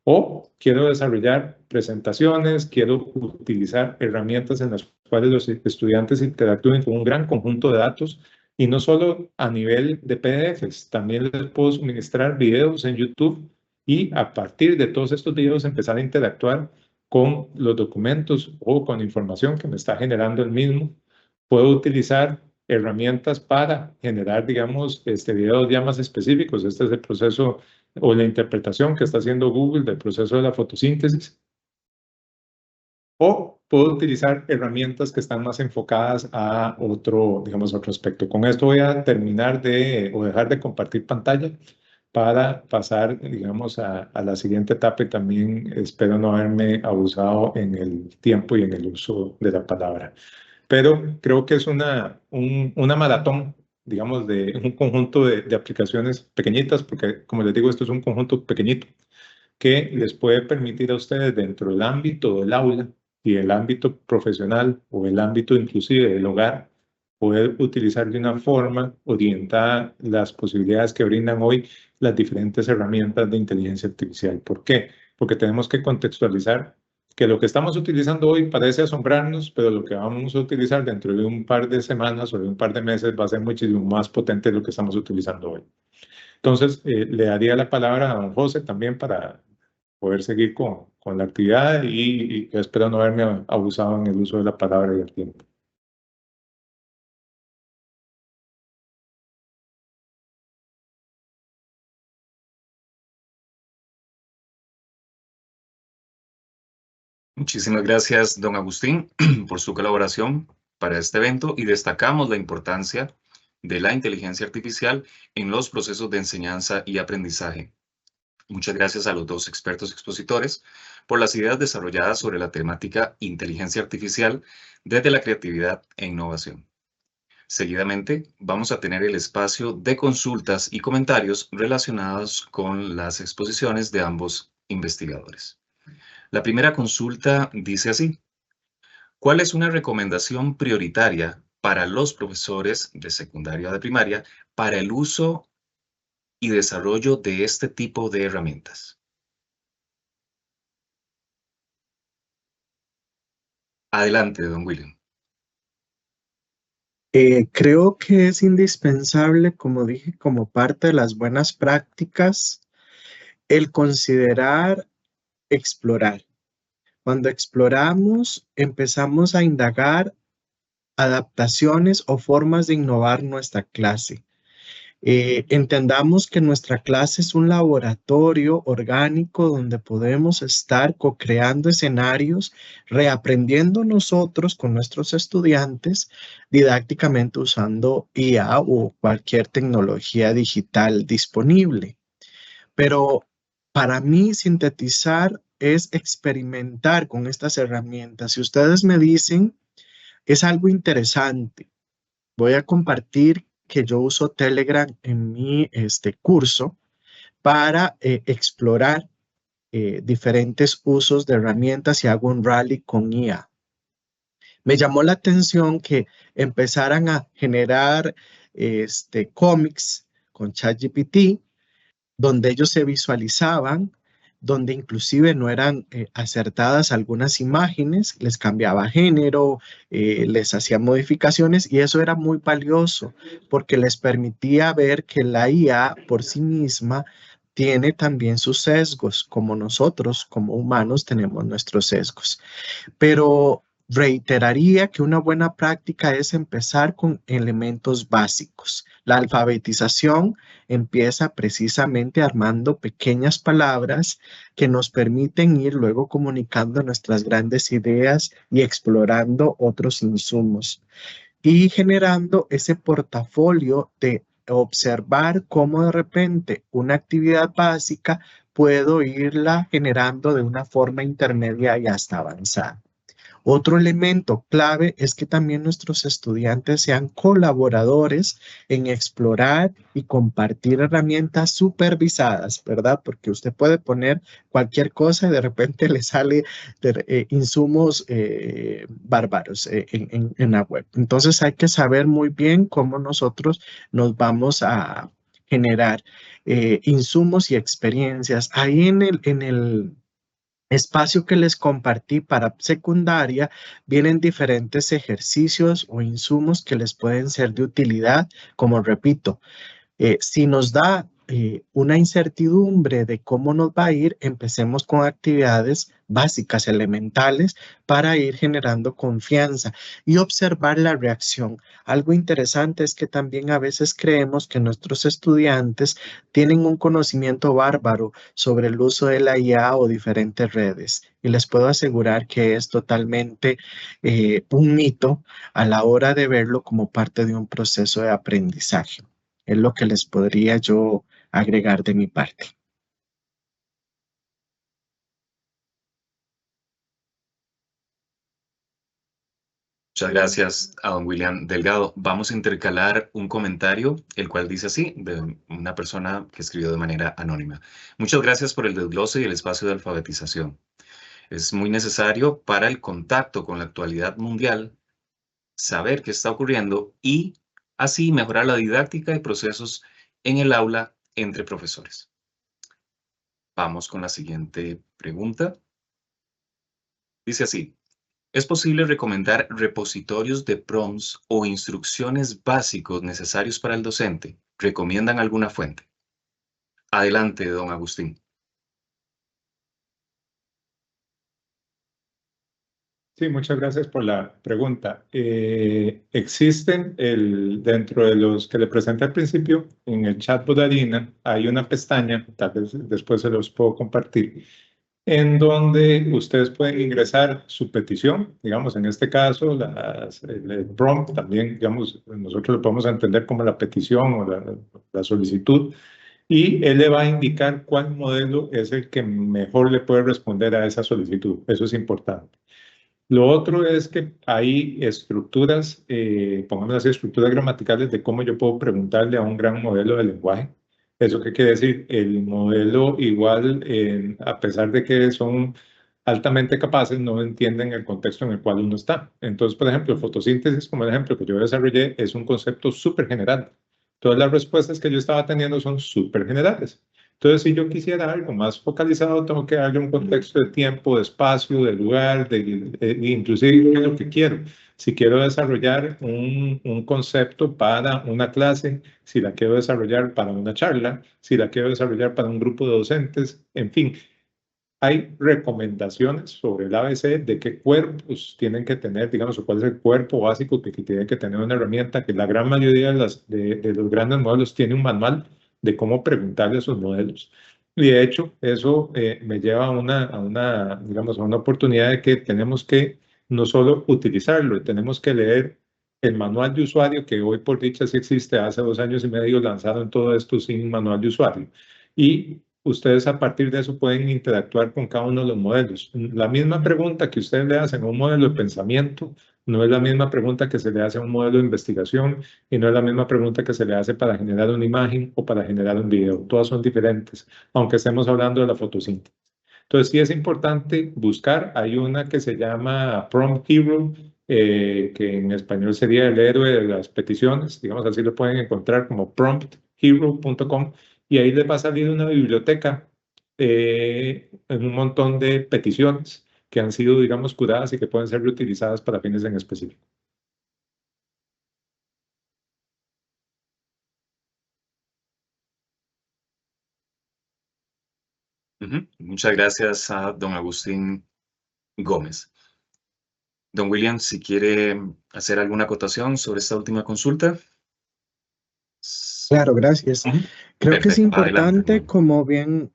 o quiero desarrollar presentaciones, quiero utilizar herramientas en las cuales los estudiantes interactúen con un gran conjunto de datos, y no solo a nivel de PDFs, también les puedo suministrar videos en YouTube y a partir de todos estos videos empezar a interactuar con los documentos o con la información que me está generando el mismo. Puedo utilizar herramientas para generar, digamos, videos ya más específicos. Este es el proceso o la interpretación que está haciendo Google del proceso de la fotosíntesis. O puedo utilizar herramientas que están más enfocadas a otro, digamos, otro aspecto. Con esto voy a terminar o dejar de compartir pantalla para pasar, digamos, a la siguiente etapa, y también espero no haberme abusado en el tiempo y en el uso de la palabra. Pero creo que es una maratón, digamos, de un conjunto de aplicaciones pequeñitas, porque como les digo, esto es un conjunto pequeñito que les puede permitir a ustedes dentro del ámbito del aula y el ámbito profesional o el ámbito inclusive del hogar, poder utilizar de una forma orientada las posibilidades que brindan hoy las diferentes herramientas de inteligencia artificial. ¿Por qué? Porque tenemos que contextualizar que lo que estamos utilizando hoy parece asombrarnos, pero lo que vamos a utilizar dentro de un par de semanas o de un par de meses va a ser muchísimo más potente de lo que estamos utilizando hoy. Entonces, le daría la palabra a don José también para poder seguir con la actividad, y espero no haberme abusado en el uso de la palabra y el tiempo. Muchísimas gracias, don Agustín, por su colaboración para este evento, y destacamos la importancia de la inteligencia artificial en los procesos de enseñanza y aprendizaje. Muchas gracias a los dos expertos expositores por las ideas desarrolladas sobre la temática inteligencia artificial desde la creatividad e innovación. Seguidamente, vamos a tener el espacio de consultas y comentarios relacionados con las exposiciones de ambos investigadores. La primera consulta dice así: ¿cuál es una recomendación prioritaria para los profesores de secundaria o de primaria para el uso y desarrollo de este tipo de herramientas? Adelante, don William. Creo que es indispensable, como dije, como parte de las buenas prácticas, el considerar explorar. Cuando exploramos, empezamos a indagar adaptaciones o formas de innovar nuestra clase. Entendamos que nuestra clase es un laboratorio orgánico donde podemos estar co-creando escenarios, reaprendiendo nosotros con nuestros estudiantes didácticamente usando IA o cualquier tecnología digital disponible. Pero para mí sintetizar es experimentar con estas herramientas. Si ustedes me dicen, es algo interesante, voy a compartir que yo uso Telegram en mi curso para explorar diferentes usos de herramientas y hago un rally con IA. Me llamó la atención que empezaran a generar cómics con ChatGPT, donde ellos se visualizaban, donde inclusive no eran acertadas algunas imágenes, les cambiaba género, les hacía modificaciones y eso era muy valioso porque les permitía ver que la IA por sí misma tiene también sus sesgos, como nosotros como humanos tenemos nuestros sesgos. Pero reiteraría que una buena práctica es empezar con elementos básicos. La alfabetización empieza precisamente armando pequeñas palabras que nos permiten ir luego comunicando nuestras grandes ideas y explorando otros insumos y generando ese portafolio de observar cómo de repente una actividad básica puedo irla generando de una forma intermedia y hasta avanzada. Otro elemento clave es que también nuestros estudiantes sean colaboradores en explorar y compartir herramientas supervisadas, ¿verdad? Porque usted puede poner cualquier cosa y de repente le sale insumos bárbaros en la web. Entonces hay que saber muy bien cómo nosotros nos vamos a generar insumos y experiencias. Ahí en el espacio que les compartí para secundaria, vienen diferentes ejercicios o insumos que les pueden ser de utilidad, como repito, si nos da una incertidumbre de cómo nos va a ir, empecemos con actividades básicas, elementales, para ir generando confianza y observar la reacción. Algo interesante es que también a veces creemos que nuestros estudiantes tienen un conocimiento bárbaro sobre el uso de la IA o diferentes redes. Y les puedo asegurar que es totalmente un mito a la hora de verlo como parte de un proceso de aprendizaje. Es lo que les podría yo agregar de mi parte. Muchas gracias a don William Delgado. Vamos a intercalar un comentario, el cual dice así, de una persona que escribió de manera anónima. Muchas gracias por el desglose y el espacio de alfabetización. Es muy necesario para el contacto con la actualidad mundial saber qué está ocurriendo y así mejorar la didáctica y procesos en el aula entre profesores. Vamos con la siguiente pregunta. Dice así. ¿Es posible recomendar repositorios de prompts o instrucciones básicos necesarios para el docente? ¿Recomiendan alguna fuente? Adelante, don Agustín. Sí, muchas gracias por la pregunta. Existen dentro de los que le presenté al principio, en el chatbot de Arena, hay una pestaña, tal vez después se los puedo compartir, en donde ustedes pueden ingresar su petición, digamos, en este caso, el prompt también, digamos, nosotros lo podemos entender como la petición o la solicitud, y él le va a indicar cuál modelo es el que mejor le puede responder a esa solicitud. Eso es importante. Lo otro es que hay estructuras, pongamos así, estructuras gramaticales de cómo yo puedo preguntarle a un gran modelo de lenguaje. ¿Eso qué quiere decir? El modelo igual, a pesar de que son altamente capaces, no entienden el contexto en el cual uno está. Entonces, por ejemplo, fotosíntesis, como el ejemplo que yo desarrollé, es un concepto súper general. Todas las respuestas que yo estaba teniendo son súper generales. Entonces, si yo quisiera algo más focalizado, tengo que darle un contexto de tiempo, de espacio, de lugar, inclusive qué es lo que quiero. Si quiero desarrollar un concepto para una clase, si la quiero desarrollar para una charla, si la quiero desarrollar para un grupo de docentes, en fin. Hay recomendaciones sobre el ABC de qué cuerpos tienen que tener, digamos, o cuál es el cuerpo básico que tiene que tener una herramienta, que la gran mayoría de los grandes modelos tiene un manual de cómo preguntarle a esos modelos. Y de hecho, eso me lleva digamos, a una oportunidad de que tenemos que no solo utilizarlo, tenemos que leer el manual de usuario, que hoy por dicha sí existe, hace 2 años y medio lanzaron todo esto sin manual de usuario. Y ustedes a partir de eso pueden interactuar con cada uno de los modelos. La misma pregunta que ustedes le hacen a un modelo de pensamiento no es la misma pregunta que se le hace a un modelo de investigación y no es la misma pregunta que se le hace para generar una imagen o para generar un video. Todas son diferentes, aunque estemos hablando de la fotosíntesis. Entonces sí es importante buscar. Hay una que se llama Prompt Hero, que en español sería el héroe de las peticiones. Digamos, así lo pueden encontrar como Prompt hero.com, y ahí les va a salir una biblioteca en un montón de peticiones que han sido, digamos, curadas y que pueden ser reutilizadas para fines en específico. Muchas gracias a don Agustín Gómez. Don William, si quiere hacer alguna acotación sobre esta última consulta. Claro, gracias. Creo que es Perfecto, adelante. importante, como bien,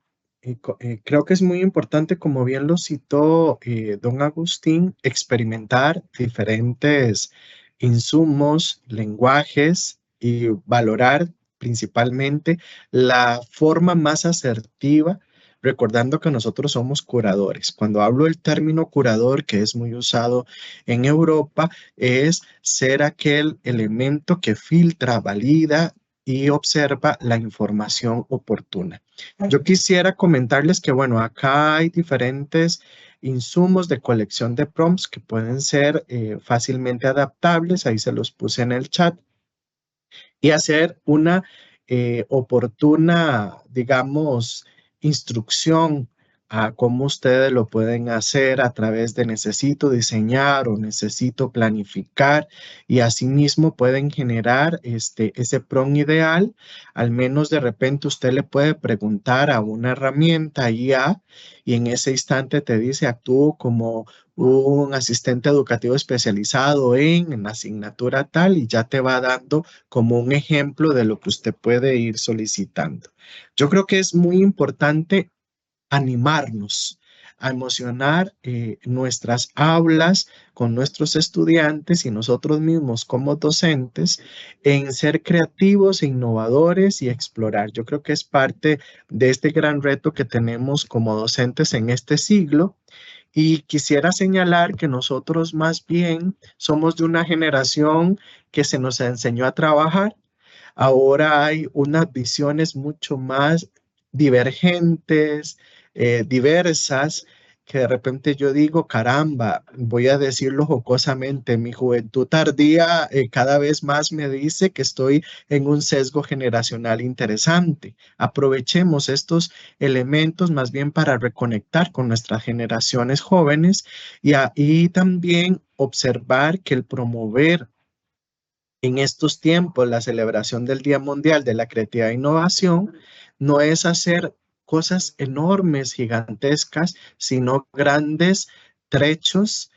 creo que es muy importante, como bien lo citó don Agustín, experimentar diferentes insumos, lenguajes y valorar principalmente la forma más asertiva, recordando que nosotros somos curadores. Cuando hablo del término curador, que es muy usado en Europa, es ser aquel elemento que filtra, valida y observa la información oportuna. Yo quisiera comentarles que, bueno, acá hay diferentes insumos de colección de prompts que pueden ser fácilmente adaptables, ahí se los puse en el chat, y hacer una oportuna, digamos, instrucción a cómo ustedes lo pueden hacer a través de necesito diseñar o necesito planificar, y asimismo pueden generar ese prompt ideal. Al menos de repente usted le puede preguntar a una herramienta IA y en ese instante te dice actúo como un asistente educativo especializado en la asignatura tal, y ya te va dando como un ejemplo de lo que usted puede ir solicitando. Yo creo que es muy importante animarnos a emocionar nuestras aulas con nuestros estudiantes y nosotros mismos como docentes en ser creativos e innovadores y explorar. Yo creo que es parte de este gran reto que tenemos como docentes en este siglo. Y quisiera señalar que nosotros más bien somos de una generación que se nos enseñó a trabajar. Ahora hay unas visiones mucho más divergentes, diversas, que de repente yo digo, caramba, voy a decirlo jocosamente, mi juventud tardía cada vez más me dice que estoy en un sesgo generacional interesante. Aprovechemos estos elementos más bien para reconectar con nuestras generaciones jóvenes y también observar que el promover en estos tiempos la celebración del Día Mundial de la Creatividad e Innovación no es hacer cosas enormes, gigantescas, sino grandes trechos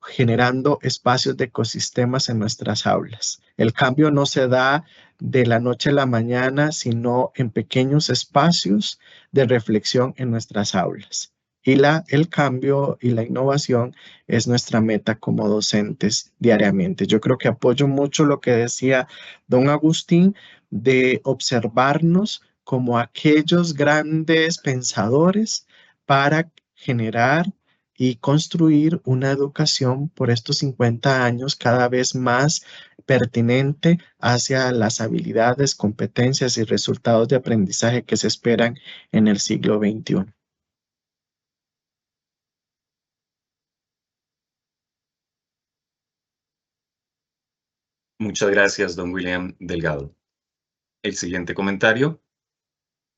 generando espacios de ecosistemas en nuestras aulas. El cambio no se da de la noche a la mañana, sino en pequeños espacios de reflexión en nuestras aulas. Y el cambio y la innovación es nuestra meta como docentes diariamente. Yo creo que apoyo mucho lo que decía don Agustín de observarnos como aquellos grandes pensadores para generar y construir una educación por estos 50 años cada vez más pertinente hacia las habilidades, competencias y resultados de aprendizaje que se esperan en el siglo XXI. Muchas gracias, don William Delgado. El siguiente comentario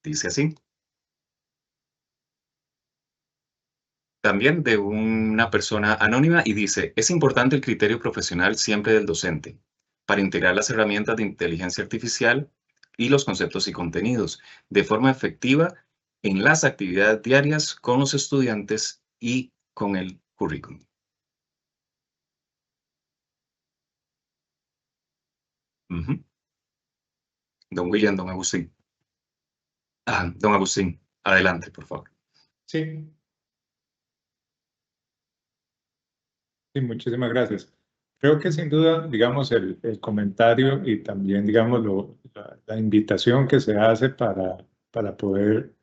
dice así. También de una persona anónima y dice, es importante el criterio profesional siempre del docente para integrar las herramientas de inteligencia artificial y los conceptos y contenidos de forma efectiva en las actividades diarias con los estudiantes y con el currículum. Don William, don Agustín. Don Agustín, adelante, por favor. Sí. Sí, muchísimas gracias. Creo que sin duda, digamos, el comentario y también, digamos, la invitación que se hace para poder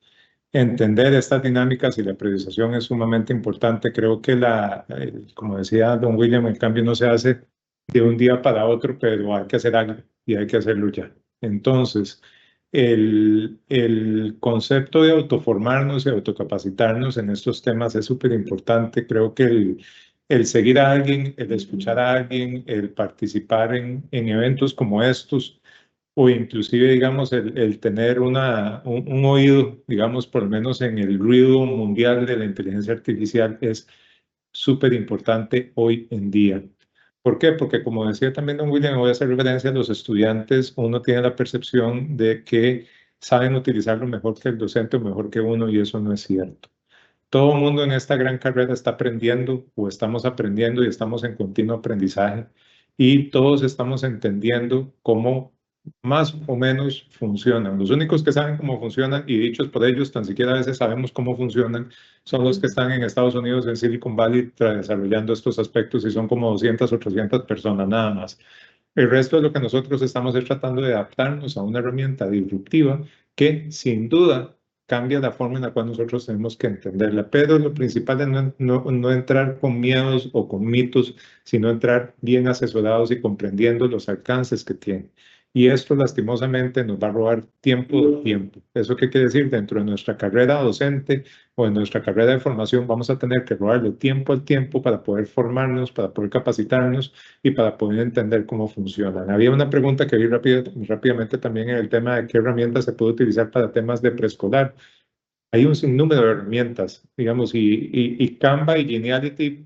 entender estas dinámicas y la priorización es sumamente importante. Creo que como decía don William, el cambio no se hace de un día para otro, pero hay que hacer algo y hay que hacerlo ya. Entonces, el concepto de autoformarnos y autocapacitarnos en estos temas es súper importante. Creo que el seguir a alguien, el escuchar a alguien, el participar en eventos como estos, o inclusive, digamos, el tener un oído, digamos, por lo menos en el ruido mundial de la inteligencia artificial es súper importante hoy en día. ¿Por qué? Porque como decía también don William, voy a hacer referencia a los estudiantes, uno tiene la percepción de que saben utilizarlo mejor que el docente o mejor que uno y eso no es cierto. Todo el mundo en esta gran carrera está aprendiendo o estamos aprendiendo y estamos en continuo aprendizaje y todos estamos entendiendo cómo más o menos funcionan. Los únicos que saben cómo funcionan y dichos por ellos, tan siquiera a veces sabemos cómo funcionan, son los que están en Estados Unidos, en Silicon Valley, desarrollando estos aspectos y son como 200 o 300 personas nada más. El resto de lo que nosotros estamos es tratando de adaptarnos a una herramienta disruptiva que sin duda cambia la forma en la cual nosotros tenemos que entenderla. Pero lo principal es no entrar con miedos o con mitos, sino entrar bien asesorados y comprendiendo los alcances que tiene. Y esto lastimosamente nos va a robar tiempo. ¿Eso qué quiere decir? Dentro de nuestra carrera docente o en nuestra carrera de formación vamos a tener que robarle tiempo al tiempo para poder formarnos, para poder capacitarnos y para poder entender cómo funcionan. Había una pregunta que vi rápidamente también en el tema de qué herramientas se puede utilizar para temas de preescolar. Hay un sinnúmero de herramientas, digamos, y Canva y Geniality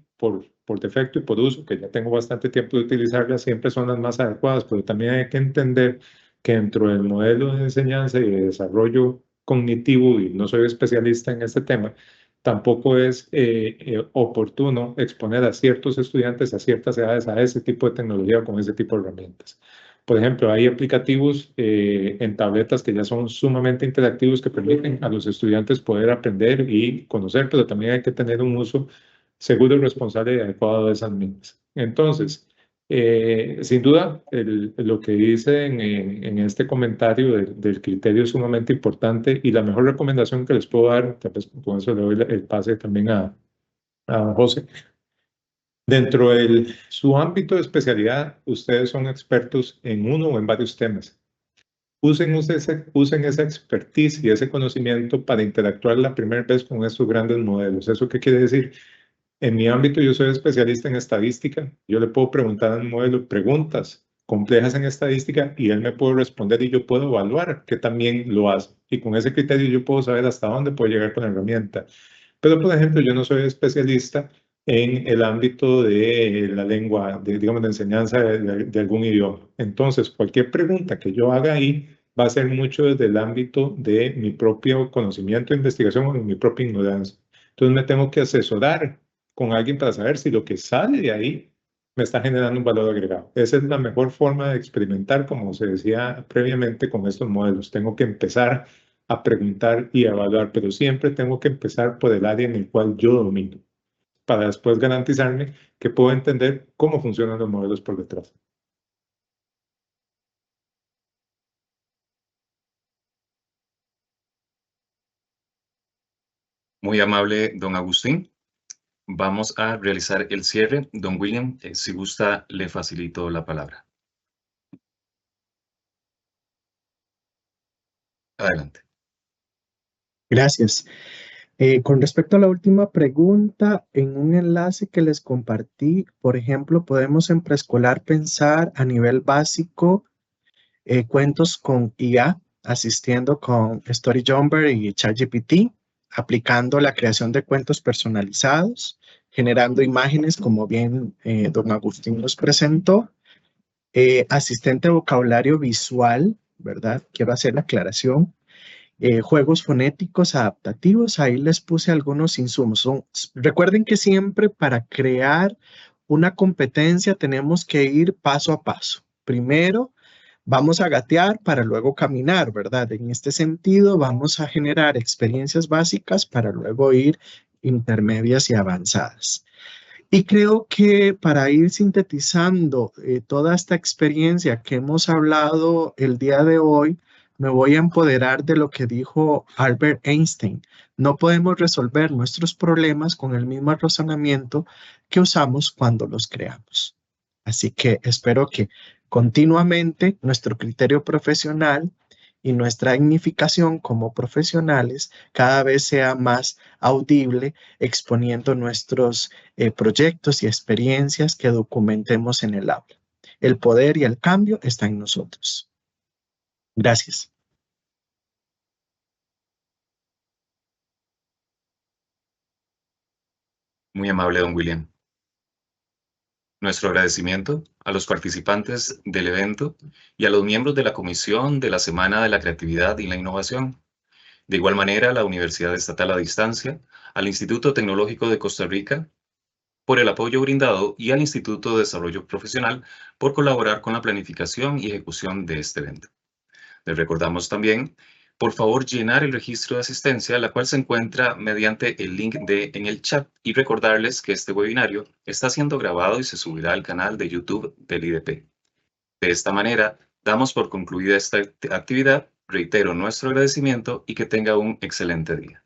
por defecto y por uso, que ya tengo bastante tiempo de utilizarlas, siempre son las más adecuadas, pero también hay que entender que dentro del modelo de enseñanza y de desarrollo cognitivo, y no soy especialista en este tema, tampoco es oportuno exponer a ciertos estudiantes a ciertas edades a ese tipo de tecnología con ese tipo de herramientas. Por ejemplo, hay aplicativos en tabletas que ya son sumamente interactivos que permiten a los estudiantes poder aprender y conocer, pero también hay que tener un uso seguro, responsable y adecuado de esas mismas. Entonces, sin duda, lo que dicen en este comentario del criterio es sumamente importante y la mejor recomendación que les puedo dar, tal vez con eso le doy el pase también a José. Dentro de su ámbito de especialidad, ustedes son expertos en uno o en varios temas. Usen esa expertise y ese conocimiento para interactuar la primera vez con estos grandes modelos. ¿Eso qué quiere decir? En mi ámbito, yo soy especialista en estadística. Yo le puedo preguntar a un modelo preguntas complejas en estadística y él me puede responder y yo puedo evaluar que también lo hace. Y con ese criterio yo puedo saber hasta dónde puedo llegar con la herramienta. Pero, por ejemplo, yo no soy especialista en el ámbito de la lengua, digamos, de enseñanza de algún idioma. Entonces, cualquier pregunta que yo haga ahí va a ser mucho desde el ámbito de mi propio conocimiento, investigación o de mi propia ignorancia. Entonces, me tengo que asesorar con alguien para saber si lo que sale de ahí me está generando un valor agregado. Esa es la mejor forma de experimentar, como se decía previamente, con estos modelos. Tengo que empezar a preguntar y a evaluar, pero siempre tengo que empezar por el área en el cual yo domino, para después garantizarme que puedo entender cómo funcionan los modelos por detrás. Muy amable, don Agustín. Vamos a realizar el cierre. Don William, si gusta, le facilito la palabra. Adelante. Gracias. Con respecto a la última pregunta, en un enlace que les compartí, por ejemplo, podemos en preescolar pensar a nivel básico cuentos con IA, asistiendo con Story Jumper y ChatGPT, aplicando la creación de cuentos personalizados, generando imágenes, como bien don Agustín nos presentó, asistente de vocabulario visual, ¿verdad? Quiero hacer la aclaración. Juegos fonéticos adaptativos, ahí les puse algunos insumos. Recuerden que siempre para crear una competencia tenemos que ir paso a paso. Primero, vamos a gatear para luego caminar, ¿verdad? En este sentido, vamos a generar experiencias básicas para luego ir intermedias y avanzadas. Y creo que para ir sintetizando toda esta experiencia que hemos hablado el día de hoy, me voy a empoderar de lo que dijo Albert Einstein. No podemos resolver nuestros problemas con el mismo razonamiento que usamos cuando los creamos. Así que espero que continuamente nuestro criterio profesional y nuestra dignificación como profesionales cada vez sea más audible, exponiendo nuestros proyectos y experiencias que documentemos en el aula. El poder y el cambio está en nosotros. Gracias. Muy amable, don William. Nuestro agradecimiento a los participantes del evento y a los miembros de la Comisión de la Semana de la Creatividad y la Innovación. De igual manera, a la Universidad Estatal a Distancia, al Instituto Tecnológico de Costa Rica por el apoyo brindado y al Instituto de Desarrollo Profesional por colaborar con la planificación y ejecución de este evento. Les recordamos también, por favor, llenar el registro de asistencia, la cual se encuentra mediante el link en el chat, y recordarles que este webinario está siendo grabado y se subirá al canal de YouTube del IDP. De esta manera, damos por concluida esta actividad. Reitero nuestro agradecimiento y que tenga un excelente día.